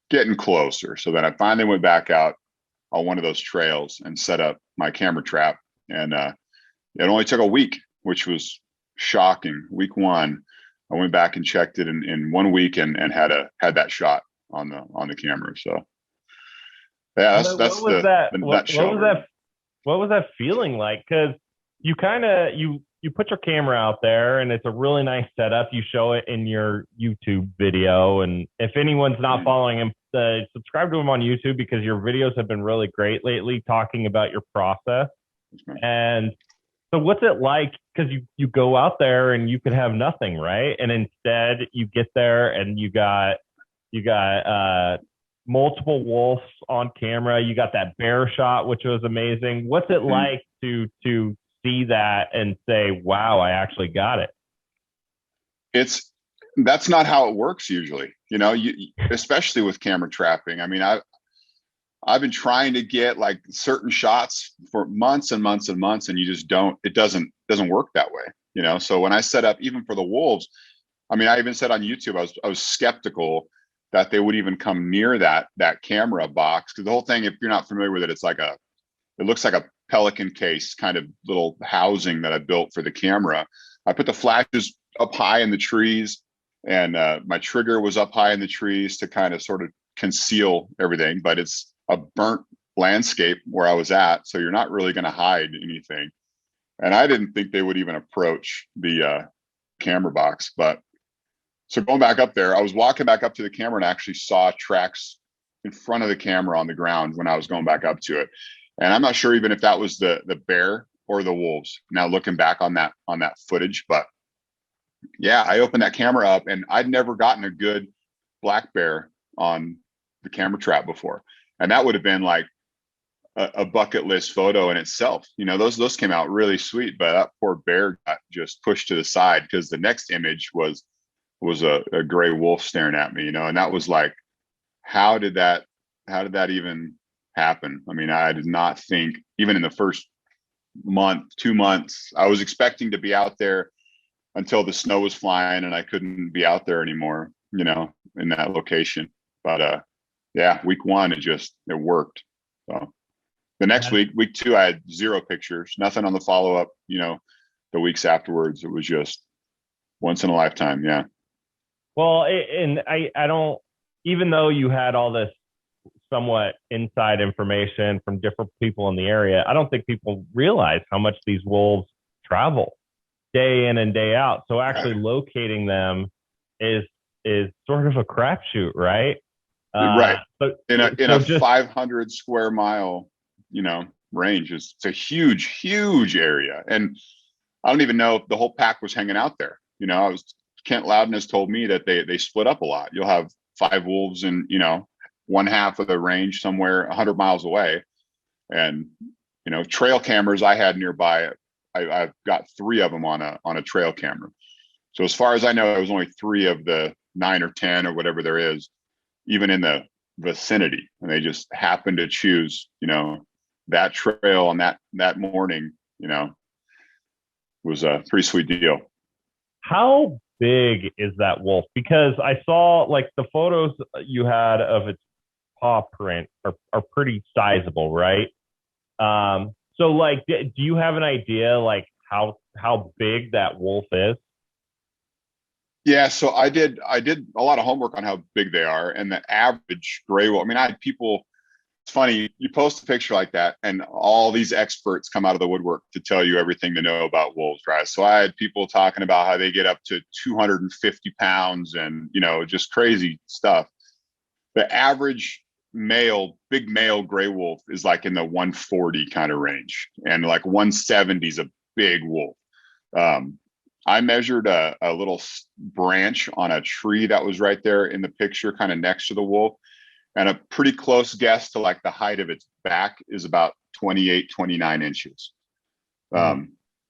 S4: getting closer. So then I finally went back out on one of those trails and set up my camera trap. And it only took a week, which was shocking. Week 1, I went back and checked it in 1 week and had that shot on the camera. So yeah, that's
S5: what was that feeling like? Because you kind of you put your camera out there and it's a really nice setup. You show it in your YouTube video, and if anyone's not following him, subscribe to him on YouTube because your videos have been really great lately, talking about your process. And so, what's it like? Because you go out there and you could have nothing, right? And instead, you get there and you got multiple wolves on camera. You got that bear shot, which was amazing. What's it like to see that and say, wow, I actually got it?
S4: That's not how it works usually, especially with camera trapping. I mean, I've been trying to get like certain shots for months and months and months, and it doesn't work that way, So when I set up, even for the wolves, I mean, I even said on YouTube, I was skeptical that they would even come near that camera box. Because the whole thing, if you're not familiar with it, it looks like a Pelican case kind of little housing that I built for the camera. I put the flashes up high in the trees, and my trigger was up high in the trees to kind of sort of conceal everything. But it's a burnt landscape where I was at, so you're not really going to hide anything. And I didn't think they would even approach the camera box. But so going back up there, I was walking back up to the camera and actually saw tracks in front of the camera on the ground when I was going back up to it. And I'm not sure even if that was the bear or the wolves now looking back on that footage. But yeah, I opened that camera up and I'd never gotten a good black bear on the camera trap before. And that would have been like a bucket list photo in itself. Those came out really sweet, but that poor bear got just pushed to the side because the next image was a gray wolf staring at me, and that was like, how did that even happen? I mean, I did not think, even in the first month, 2 months, I was expecting to be out there until the snow was flying and I couldn't be out there anymore, in that location. But yeah, week 1, it worked. So the next week 2, I had 0 pictures, nothing on the follow-up, the weeks afterwards. It was just once in a lifetime. Yeah.
S5: Well, and I don't, even though you had all this somewhat inside information from different people in the area, I don't think people realize how much these wolves travel day in and day out. So actually locating them is sort of a crapshoot, right?
S4: Right. In a 500 square mile, range, it's a huge area. And I don't even know if the whole pack was hanging out there. Kent Loudon has told me that they split up a lot. You'll have 5 wolves in, one half of the range somewhere 100 miles away. And, trail cameras I had nearby, I've got 3 of them on a trail camera. So as far as I know, it was only 3 of the 9 or 10 or whatever there is, even in the vicinity. And they just happened to choose, that trail on that morning, was a pretty sweet deal.
S5: How big is that wolf? Because I saw like the photos you had of its paw print are pretty sizable, right? So like, do you have an idea like how big that wolf is?
S4: Yeah, so I did a lot of homework on how big they are, and the average gray wolf. I mean, I had people. It's funny, you post a picture like that and all these experts come out of the woodwork to tell you everything to know about wolves, right? So I had people talking about how they get up to 250 pounds and, just crazy stuff. The average big male gray wolf is like in the 140 kind of range, and like 170 is a big wolf. I measured a little branch on a tree that was right there in the picture, kind of next to the wolf. And a pretty close guess to like the height of its back is about 28, 29 inches,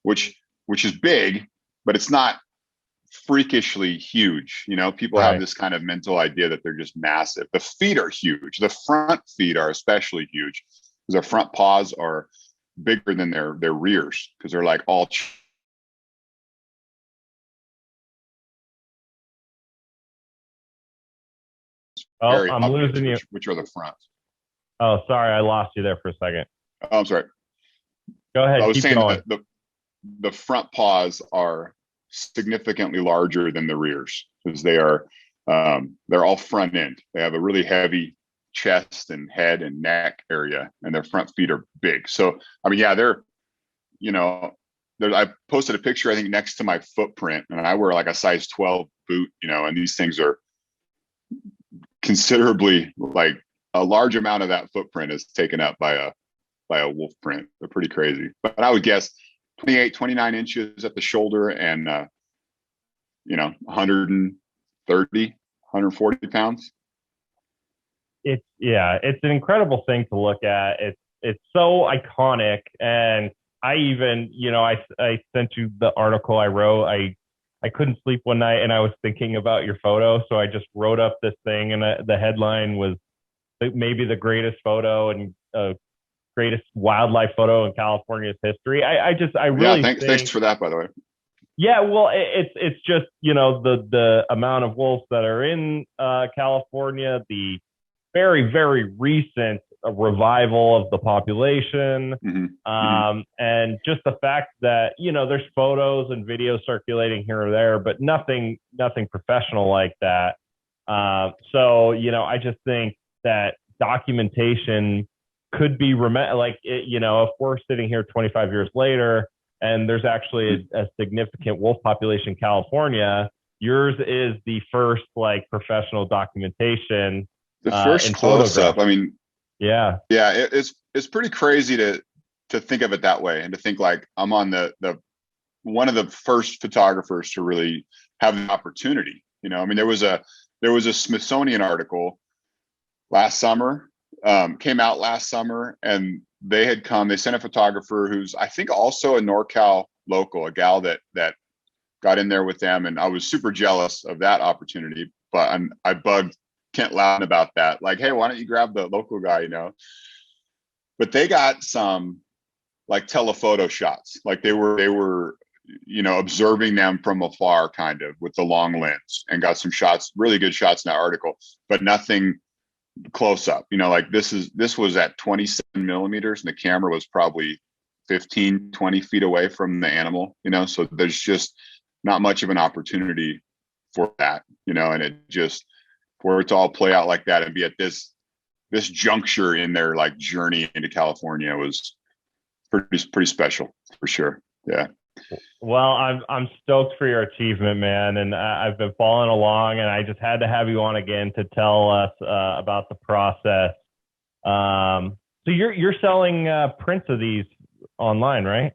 S4: which is big, but it's not freakishly huge. You know, people have this kind of mental idea that they're just massive. The feet are huge. The front feet are especially huge because their front paws are bigger than their rears because they're like all
S5: I'm losing you.
S4: Which are the fronts.
S5: Oh, sorry, I lost you there for a second.
S4: Oh, I'm sorry.
S5: Go ahead.
S4: I was
S5: keep
S4: saying
S5: going.
S4: that the front paws are significantly larger than the rears because they're all front end. They have a really heavy chest and head and neck area, and their front feet are big. So, I mean, yeah, they're, you know, I posted a picture, I think, next to my footprint, and I wear like a size 12 boot, you know, and these things are considerably, like a large amount of that footprint is taken up by a wolf print. They're pretty crazy. But I would guess 28, 29 inches at the shoulder and, 130, 140 pounds.
S5: It's an incredible thing to look at. It's so iconic. And I even, I sent you the article I wrote. I couldn't sleep one night and I was thinking about your photo. So I just wrote up this thing, and the headline was maybe the greatest photo and greatest wildlife photo in California's history. I really
S4: thanks for that, by the way.
S5: Yeah, well, it's just, the amount of wolves that are in California, the very, very recent revival of the population, and just the fact that, there's photos and videos circulating here or there, but nothing professional like that. So, I just think that documentation could be if we're sitting here 25 years later and there's actually a significant wolf population in California, yours is the first professional documentation.
S4: The first close up. I mean,
S5: yeah,
S4: it's pretty crazy to think of it that way, and to think like I'm on the one of the first photographers to really have the opportunity. I mean, there was a Smithsonian article last summer, came out last summer, and they sent a photographer who's, I think, also a NorCal local, a gal that got in there with them. And I was super jealous of that opportunity, but I bugged Kent Loudon about that. Like, hey, why don't you grab the local guy, But they got some telephoto shots. Like they were, observing them from afar kind of with the long lens, and got some shots, really good shots in that article, but nothing close up. This was at 27 millimeters, and the camera was probably 15, 20 feet away from the animal, so there's just not much of an opportunity for that, and it just, for it to all play out like that and be at this juncture in their journey into California was pretty special for sure. Yeah.
S5: Well, I'm stoked for your achievement, man, and I've been following along, and I just had to have you on again to tell us about the process. So you're selling prints of these online, right?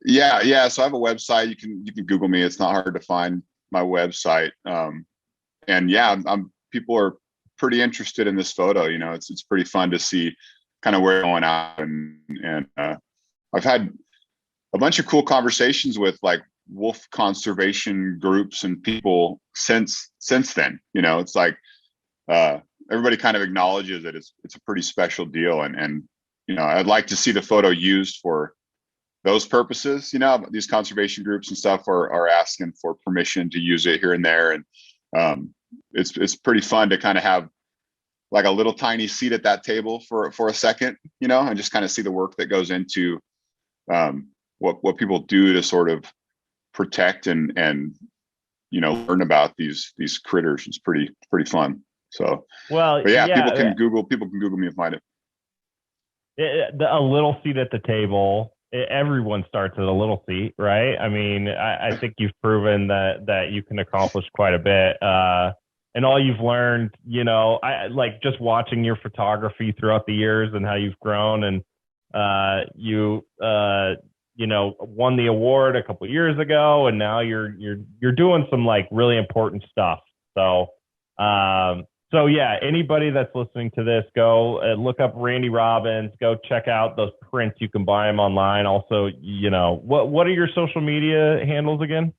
S4: Yeah. So I have a website. You can Google me. It's not hard to find my website. And yeah, people are pretty interested in this photo. It's pretty fun to see kind of where it's going out, and I've had a bunch of cool conversations with wolf conservation groups and people since then. It's everybody kind of acknowledges that it's a pretty special deal, and I'd like to see the photo used for those purposes. These conservation groups and stuff are asking for permission to use it here and there, and it's pretty fun to kind of have a little tiny seat at that table for a second, and just kind of see the work that goes into what people do to sort of protect and learn about these critters. It's pretty fun. So, people can Google me and find it.
S5: A little seat at the table. Everyone starts at a little seat, right? I mean, I think you've proven that you can accomplish quite a bit. And all you've learned, I just watching your photography throughout the years and how you've grown, and won the award a couple years ago, and now you're doing some like really important stuff. So, yeah, anybody that's listening to this, go look up Randy Robbins. Go check out those prints. You can buy them online. Also, what are your social media handles again?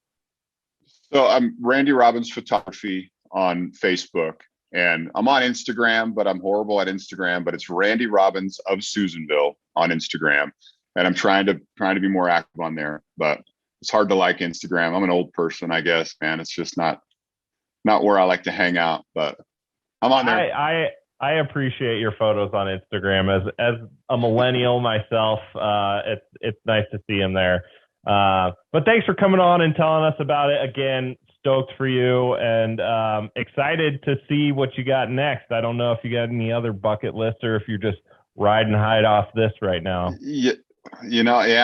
S4: So I'm Randy Robbins Photography on Facebook, and I'm on Instagram, but I'm horrible at Instagram. But it's Randy Robbins of Susanville on Instagram, and I'm trying to be more active on there. But it's hard to like Instagram. I'm an old person, I guess, man. It's just not where I like to hang out. But I'm on there.
S5: I appreciate your photos on Instagram. As a millennial myself, it's nice to see them there. But thanks for coming on and telling us about it. Again, stoked for you, and excited to see what you got next. I don't know if you got any other bucket list or if you're just riding high off this right now.
S4: Yeah,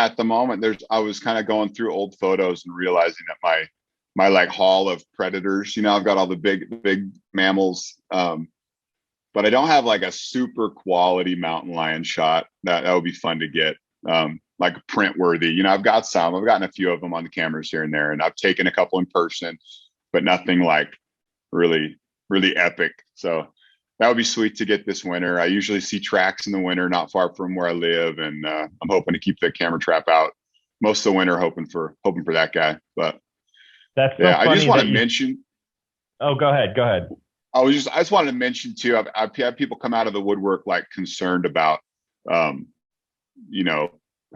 S4: at the moment, I was kind of going through old photos and realizing that my like haul of predators, I've got all the big mammals, but I don't have like a super quality mountain lion shot that would be fun to get. Like print worthy. I've gotten a few of them on the cameras here and there, and I've taken a couple in person, but nothing like really, really epic. So that would be sweet to get this winter. I usually see tracks in the winter, not far from where I live. And I'm hoping to keep the camera trap out most of the winter, hoping for that guy. But
S5: that's so
S4: I just want to mention.
S5: Oh, go ahead.
S4: I just wanted to mention too, I've had people come out of the woodwork, like concerned about,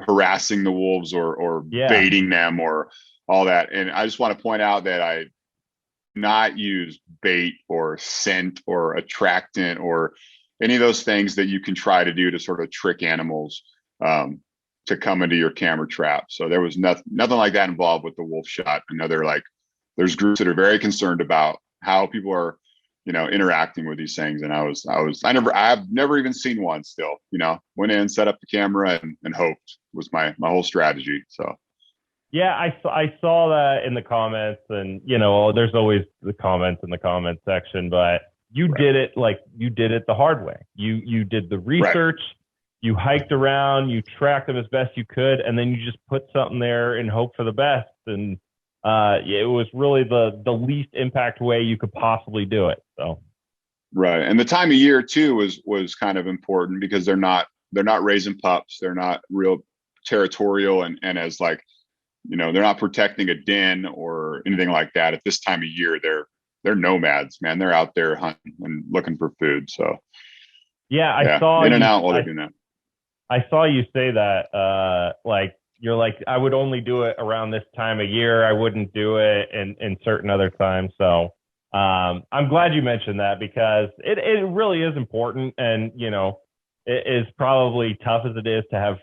S4: harassing the wolves or baiting them or all that. And I just want to point out that I not use bait or scent or attractant or any of those things that you can try to do to sort of trick animals to come into your camera trap. So there was nothing like that involved with the wolf shot. I know there's groups that are very concerned about how people are interacting with these things. And I've never even seen one still, went in, set up the camera and hoped was my whole strategy. So.
S5: Yeah, I saw that in the comments, and there's always the comments in the comment section, but you did it the hard way. You did the research, you hiked around, you tracked them as best you could, and then you just put something there and hope for the best. And it was really the least impact way you could possibly do it. So.
S4: Right. And the time of year too was kind of important because they're not raising pups. They're not real territorial. And as like, they're not protecting a den or anything like that. At this time of year, they're nomads, man. They're out there hunting and looking for food. So
S5: I saw
S4: in and out while they're doing that.
S5: I saw you say that, you're like, I would only do it around this time of year. I wouldn't do it in certain other times. So I'm glad you mentioned that because it really is important. And, it is probably tough as it is to have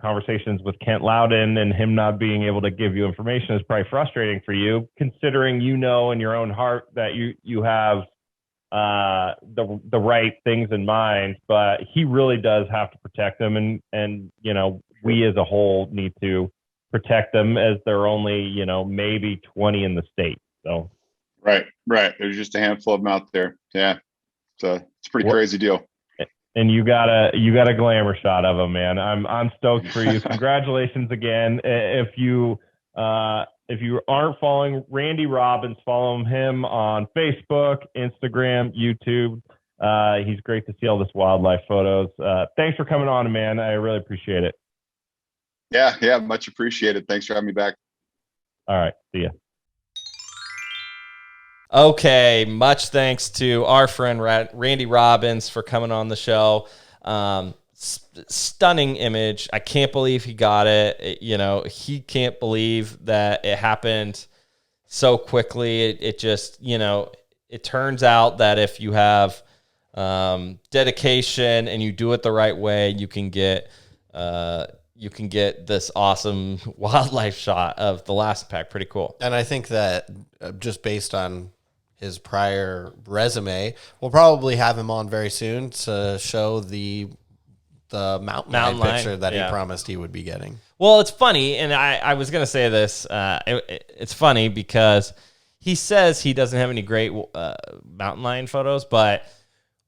S5: conversations with Kent Loudon, and him not being able to give you information is probably frustrating for you, considering in your own heart that you have the right things in mind. But he really does have to protect them, and we as a whole need to protect them, as there are only maybe 20 in the state. So
S4: right, there's just a handful of them out there. Yeah, it's a pretty crazy deal.
S5: And you got a glamour shot of him, man. I'm stoked for you. Congratulations again. If you aren't following Randy Robbins, follow him on Facebook, Instagram, YouTube. He's great to see all this wildlife photos. Thanks for coming on, man. I really appreciate it.
S4: Yeah, much appreciated. Thanks for having me back.
S5: All right, see ya.
S1: Okay, much thanks to our friend Randy Robbins for coming on the show. Stunning image. I can't believe he got it. He can't believe that it happened so quickly. It just, it turns out that if you have dedication and you do it the right way, you can get this awesome wildlife shot of the Lassen Pack. Pretty cool.
S2: And I think that just based on his prior resume, we'll probably have him on very soon to show the mountain lion picture that he promised he would be getting.
S1: Well, it's funny, and I was going to say this. It's funny because he says he doesn't have any great mountain lion photos, but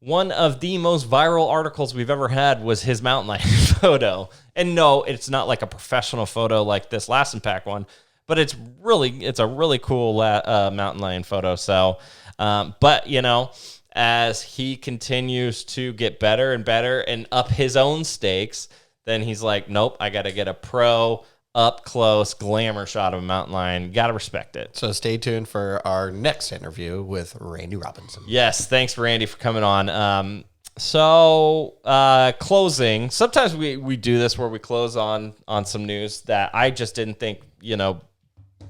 S1: one of the most viral articles we've ever had was his mountain lion photo. And no, it's not like a professional photo like this Lassen Pack one, but it's a really cool mountain lion photo. So, but you know, as he continues to get better and better and up his own stakes, then he's like, nope, I got to get a pro up close glamour shot of a mountain lion. Got to respect it.
S2: So stay tuned for our next interview with Randy Robbins.
S1: Yes, thanks, Randy, for coming on. Closing. Sometimes we do this where we close on some news that I just didn't think, you know.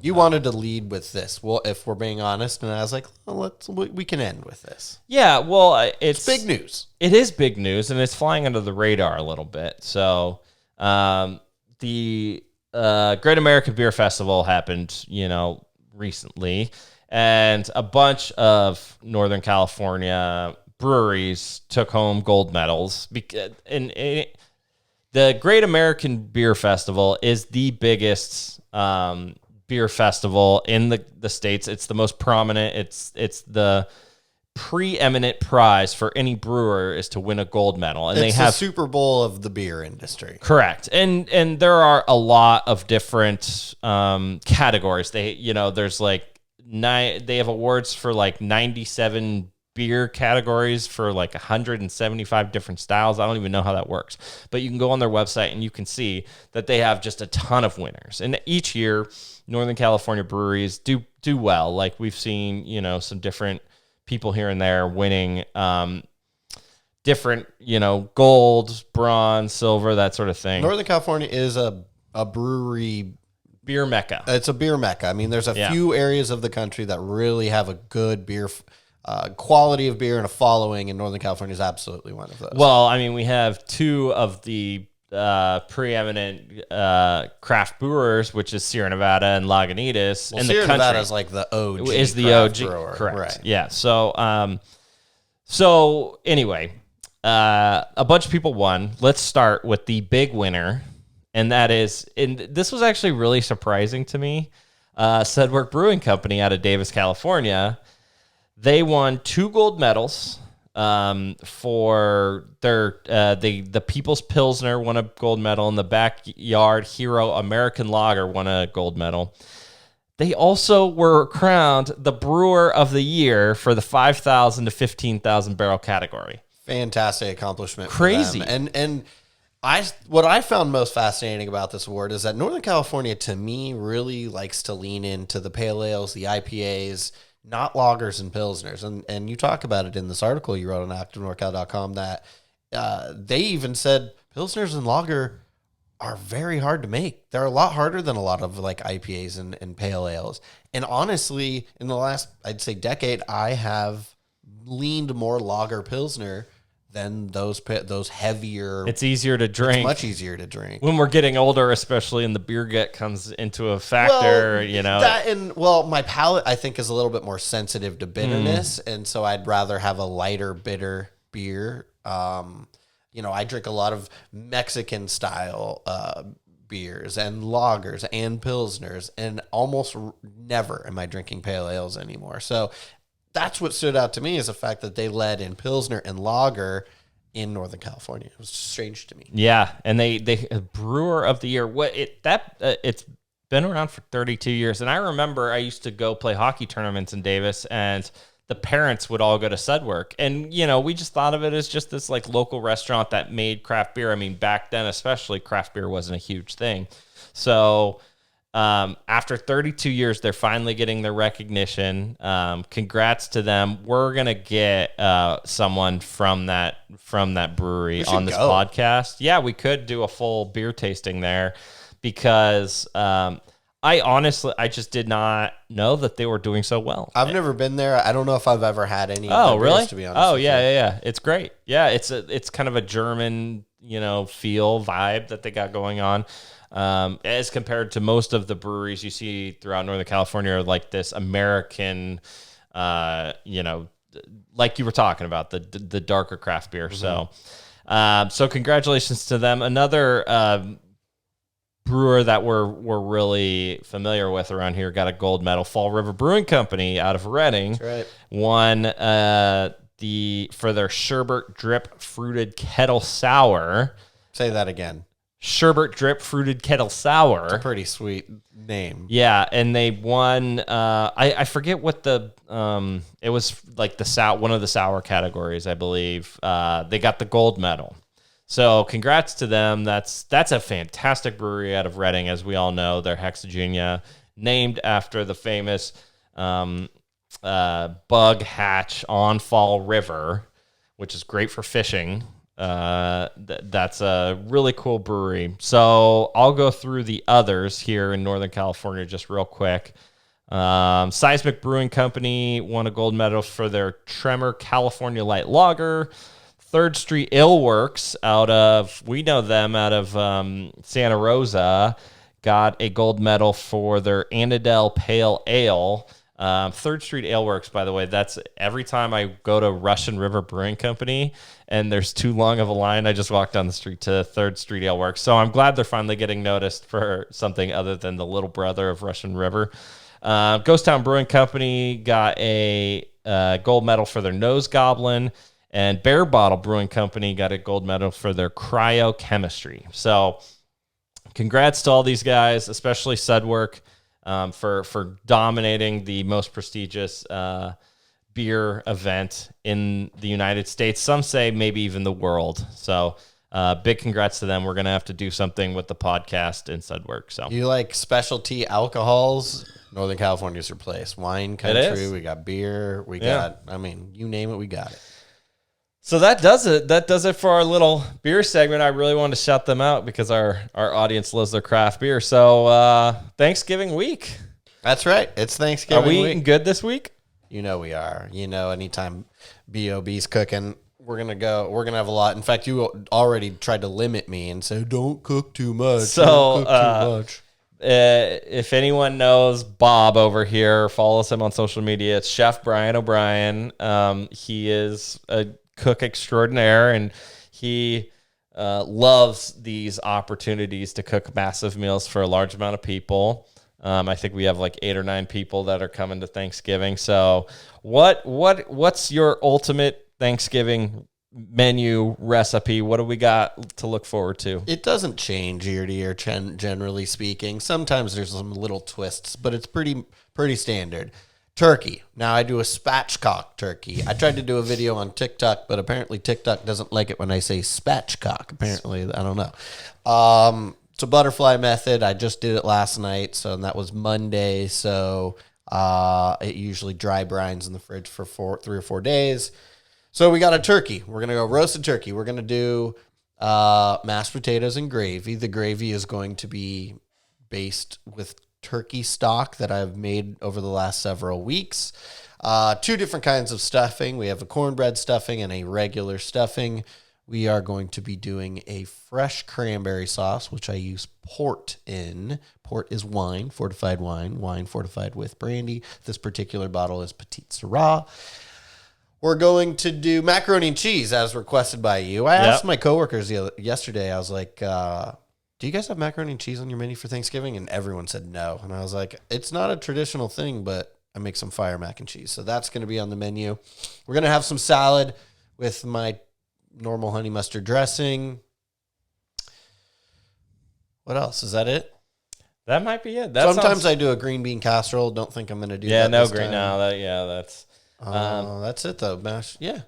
S2: You wanted to lead with this. Well, if we're being honest, and I was like, well, we can end with this.
S1: Yeah, well, it's
S2: big news.
S1: It is big news, and it's flying under the radar a little bit. So, the Great American Beer Festival happened, you know, recently, and a bunch of Northern California breweries took home gold medals. The Great American Beer Festival is the biggest beer festival in the States. It's the most prominent. It's the preeminent prize for any brewer is to win a gold medal, and
S2: it's
S1: they have
S2: the Super Bowl of the beer industry.
S1: Correct. And there are a lot of different categories. There's like they have awards for like 97 beer categories for like 175 different styles. I don't even know how that works, but you can go on their website and you can see that they have just a ton of winners. And each year, Northern California breweries do well. Like we've seen, you know, some different people here and there winning different, you know, gold, bronze, silver, that sort of thing.
S2: Northern California is a brewery
S1: beer mecca.
S2: It's a beer mecca. I mean, there's a few areas of the country that really have a good beer quality of beer and a following, and Northern California is absolutely one of those.
S1: Well, I mean, we have two of the preeminent craft brewers, which is Sierra Nevada and Lagunitas.
S2: Well,
S1: in
S2: Sierra
S1: the country
S2: Nevada is like the OG.
S1: Is the OG
S2: brewer.
S1: Correct?
S2: Right.
S1: Yeah. So anyway, a bunch of people won. Let's start with the big winner, and that is, and this was actually really surprising to me. Sedgwick Brewing Company out of Davis, California. They won 2 gold medals for their the People's Pilsner won a gold medal, and the Backyard Hero American Lager won a gold medal. They also were crowned the Brewer of the Year for the 5,000 to 15,000 barrel category.
S2: Fantastic accomplishment.
S1: Crazy.
S2: And what I found most fascinating about this award is that Northern California, to me, really likes to lean into the pale ales, the IPAs, not lagers and pilsners. And you talk about it in this article you wrote on ActiveNorCal.com that they even said pilsners and lager are very hard to make. They're a lot harder than a lot of like IPAs and pale ales. And honestly, in the last, I'd say, decade, I have leaned more lager pilsner than those heavier.
S1: It's easier to drink.
S2: It's much easier to drink.
S1: When we're getting older, especially, and the beer gut comes into a factor, you know.
S2: My palate, I think, is a little bit more sensitive to bitterness, and so I'd rather have a lighter bitter beer. I drink a lot of Mexican style beers and lagers and pilsners, and almost never am I drinking pale ales anymore. So that's what stood out to me, is the fact that they led in pilsner and lager in Northern California. It was strange to me.
S1: Yeah, and they Brewer of the Year. It's been around for 32 years, and I remember I used to go play hockey tournaments in Davis, and the parents would all go to Sedgwick, and we just thought of it as just this like local restaurant that made craft beer. I mean, back then especially, craft beer wasn't a huge thing. So after 32 years, they're finally getting their recognition. Congrats to them. We're gonna get someone from that brewery on this podcast. Yeah, we could do a full beer tasting there, because I just did not know that they were doing so well.
S2: I've never been there. I don't know if I've ever had any.
S1: Oh, really?
S2: Beers, to be honest.
S1: Oh, yeah. It's great. Yeah, it's kind of a German, feel vibe that they got going on. As compared to most of the breweries you see throughout Northern California, like this American, like you were talking about, the darker craft beer. Mm-hmm. So congratulations to them. Another brewer that we're really familiar with around here got a gold medal. Fall River Brewing Company out of Reading.
S2: That's right.
S1: Won for their sherbet drip fruited kettle sour.
S2: Say that again.
S1: Sherbet drip fruited kettle sour.
S2: It's a pretty sweet name.
S1: Yeah, and they won. I forget what the it was like one of the sour categories, I believe. They got the gold medal. So congrats to them. That's a fantastic brewery out of Reading, as we all know. They're Hexagenia, named after the famous bug hatch on Fall River, which is great for fishing. That's a really cool brewery. So I'll go through the others here in Northern California just real quick. Seismic Brewing Company won a gold medal for their Tremor California Light Lager. Third Street Ale Works we know them out of Santa Rosa, got a gold medal for their Annadel Pale Ale. Third Street Ale Works, by the way, that's every time I go to Russian River Brewing Company and there's too long of a line, I just walk down the street to Third Street Ale Works. So I'm glad they're finally getting noticed for something other than the little brother of Russian River. Ghost Town Brewing Company got a gold medal for their Nose Goblin, and Bear Bottle Brewing Company got a gold medal for their cryochemistry. So congrats to all these guys, especially Sudwork, for dominating the most prestigious beer event in the United States. Some say maybe even the world. So big congrats to them. We're going to have to do something with the podcast in Sudwork. So
S2: you like specialty alcohols? Northern California's your place. Wine country. We got beer. We got, you name it, we got it.
S1: So that does it. That does it for our little beer segment. I really wanted to shout them out because our audience loves their craft beer. So Thanksgiving week.
S2: That's right. It's Thanksgiving
S1: week. Are we
S2: week.
S1: eating good this week?
S2: You know we are. Anytime BOB's cooking, we're gonna have a lot. In fact, you already tried to limit me and say, don't cook too much.
S1: So
S2: don't cook too much.
S1: If anyone knows Bob over here, follows him on social media. It's Chef Brian O'Brien. He is a cook extraordinaire, and he loves these opportunities to cook massive meals for a large amount of people. I think we have like 8 or 9 people that are coming to Thanksgiving. So what's your ultimate Thanksgiving menu recipe? What do we got to look forward to?
S2: It doesn't change year to year, generally speaking. Sometimes there's some little twists, but it's pretty standard. Turkey. Now I do a spatchcock turkey. I tried to do a video on TikTok, but apparently TikTok doesn't like it when I say spatchcock. Apparently, I don't know. It's a butterfly method. I just did it last night, and that was Monday. So it usually dry brines in the fridge for 3 or 4 days. So we got a turkey. We're gonna go roasted turkey. We're gonna do mashed potatoes and gravy. The gravy is going to be based with turkey stock that I've made over the last several weeks. 2 different kinds of stuffing. We have a cornbread stuffing and a regular stuffing. We are going to be doing a fresh cranberry sauce, which I use port in. Port is wine, fortified wine fortified with brandy. This particular bottle is Petite Syrah. We're going to do macaroni and cheese as requested by you. I asked my coworkers yesterday, I was like, do you guys have macaroni and cheese on your menu for Thanksgiving? And everyone said no. And I was like, it's not a traditional thing, but I make some fire mac and cheese. So that's going to be on the menu. We're going to have some salad with my normal honey mustard dressing. What else? Is that it?
S1: That might be it.
S2: Sometimes I do a green bean casserole. Don't think I'm going to do that.
S1: Yeah, no
S2: this
S1: green.
S2: time.
S1: No, that's.
S2: That's it though. Mash. Yeah.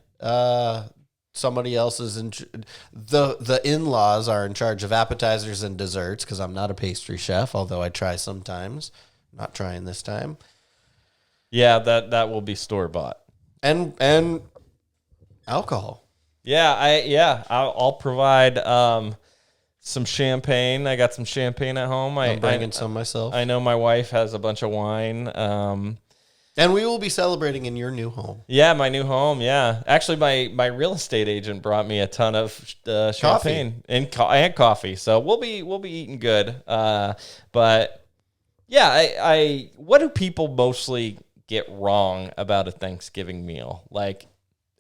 S2: Somebody else is the in-laws are in charge of appetizers and desserts because I'm not a pastry chef, although I try sometimes. I'm not trying this time.
S1: Yeah, that will be store-bought.
S2: And alcohol.
S1: Yeah, I'll provide some champagne. I got some champagne at home.
S2: I'm bringing some myself.
S1: I know my wife has a bunch of wine.
S2: And we will be celebrating in your new home.
S1: Yeah, my new home. Yeah, actually, my real estate agent brought me a ton of champagne and coffee. So we'll be eating good. But yeah, I what do people mostly get wrong about a Thanksgiving meal? Like,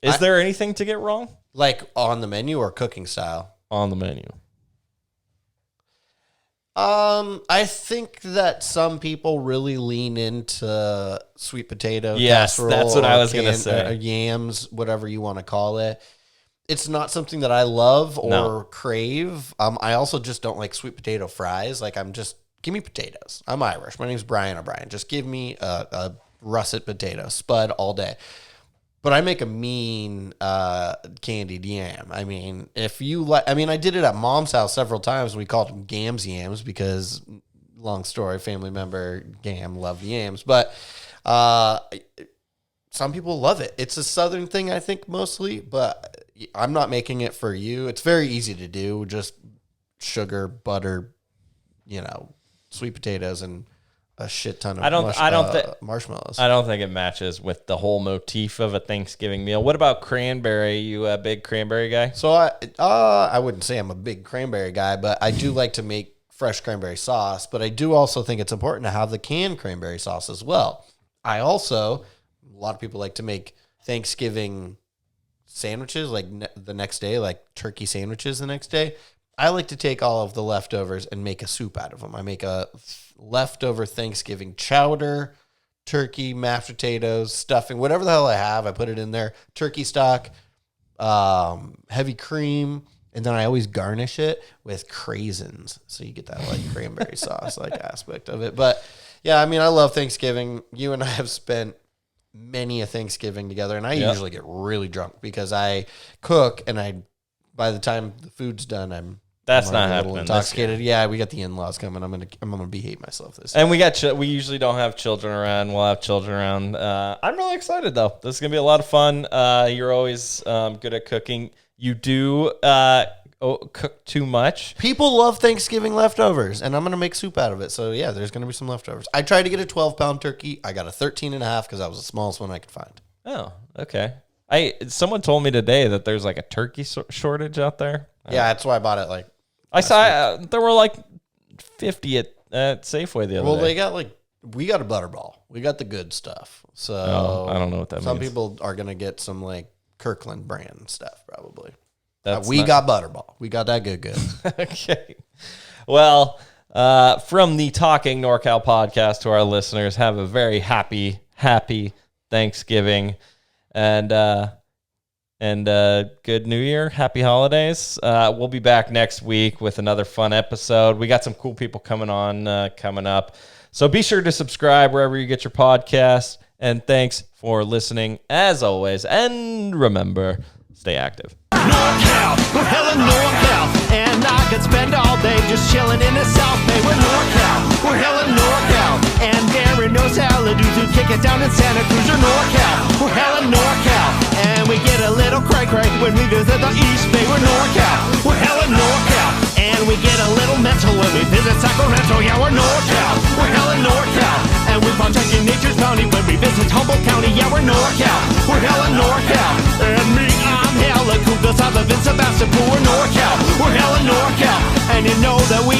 S1: is there anything to get wrong?
S2: Like on the menu or cooking style?
S1: On the menu.
S2: I think that some people really lean into sweet potato
S1: casserole. That's what I was going to say.
S2: Yams, whatever you want to call it. It's not something that I love or crave. I also just don't like sweet potato fries. Like give me potatoes. I'm Irish. My name's Brian O'Brien. Just give me a russet potato, spud all day. But I make a mean candied yam. I mean, I did it at Mom's house several times. We called them Gam's yams because, long story, family member Gam loved yams. But some people love it. It's a Southern thing, I think, mostly. But I'm not making it for you. It's very easy to do. Just sugar, butter, sweet potatoes, and a shit ton of marshmallows.
S1: I don't think it matches with the whole motif of a Thanksgiving meal. What about cranberry? You a big cranberry guy?
S2: So I wouldn't say I'm a big cranberry guy, but I do like to make fresh cranberry sauce. But I do also think it's important to have the canned cranberry sauce as well. A lot of people like to make Thanksgiving sandwiches like the next day, like turkey sandwiches the next day. I like to take all of the leftovers and make a soup out of them. I make a leftover Thanksgiving chowder, turkey, mashed potatoes, stuffing, whatever the hell I have, I put it in there. Turkey stock, heavy cream, and then I always garnish it with craisins. So you get that like cranberry sauce like aspect of it. But yeah, I mean, I love Thanksgiving. You and I have spent many a Thanksgiving together, and I usually get really drunk because I cook, and by the time the food's done,
S1: That's not happening.
S2: Intoxicated. Yeah, we got the in-laws coming. I'm gonna behave myself this
S1: time. And we usually don't have children around. We'll have children around. I'm really excited though. This is gonna be a lot of fun. You're always good at cooking. You do cook too much.
S2: People love Thanksgiving leftovers, and I'm gonna make soup out of it. So yeah, there's gonna be some leftovers. I tried to get a 12-pound turkey. I got a 13.5 because that was the smallest one I could find.
S1: Oh, okay. Someone told me today that there's like a turkey shortage out there.
S2: Yeah, that's why I bought it.
S1: I saw there were like 50 at Safeway the other day.
S2: Well, we got a butterball. We got the good stuff. So
S1: I don't know what that means.
S2: Some people are gonna get some like Kirkland brand stuff probably. Got butterball. We got that good.
S1: Okay. Well, from the Talking NorCal podcast to our listeners, have a very happy Thanksgiving. And good New Year. Happy holidays. We'll be back next week with another fun episode. We got some cool people coming up. So be sure to subscribe wherever you get your podcasts. And thanks for listening as always. And remember, stay active.
S3: NorCal, we're hella NorCal, and I could spend all day just chilling in the South Bay. We're NorCal, we're hella NorCal, and there knows how to kick it down in Santa Cruz. We're NorCal, we're hella NorCal, and we get a little cray-cray when we visit the East Bay. We're NorCal, we're hella NorCal, and we get a little mental when we visit Sacramento. Yeah, we're NorCal, we're hella NorCal, and we partake in nature's bounty when we visit Humboldt County. Yeah, we're NorCal, we're hella NorCal, and I'm hella cool. The south of Sebastopol, we're NorCal, we're hella NorCal, and you know that we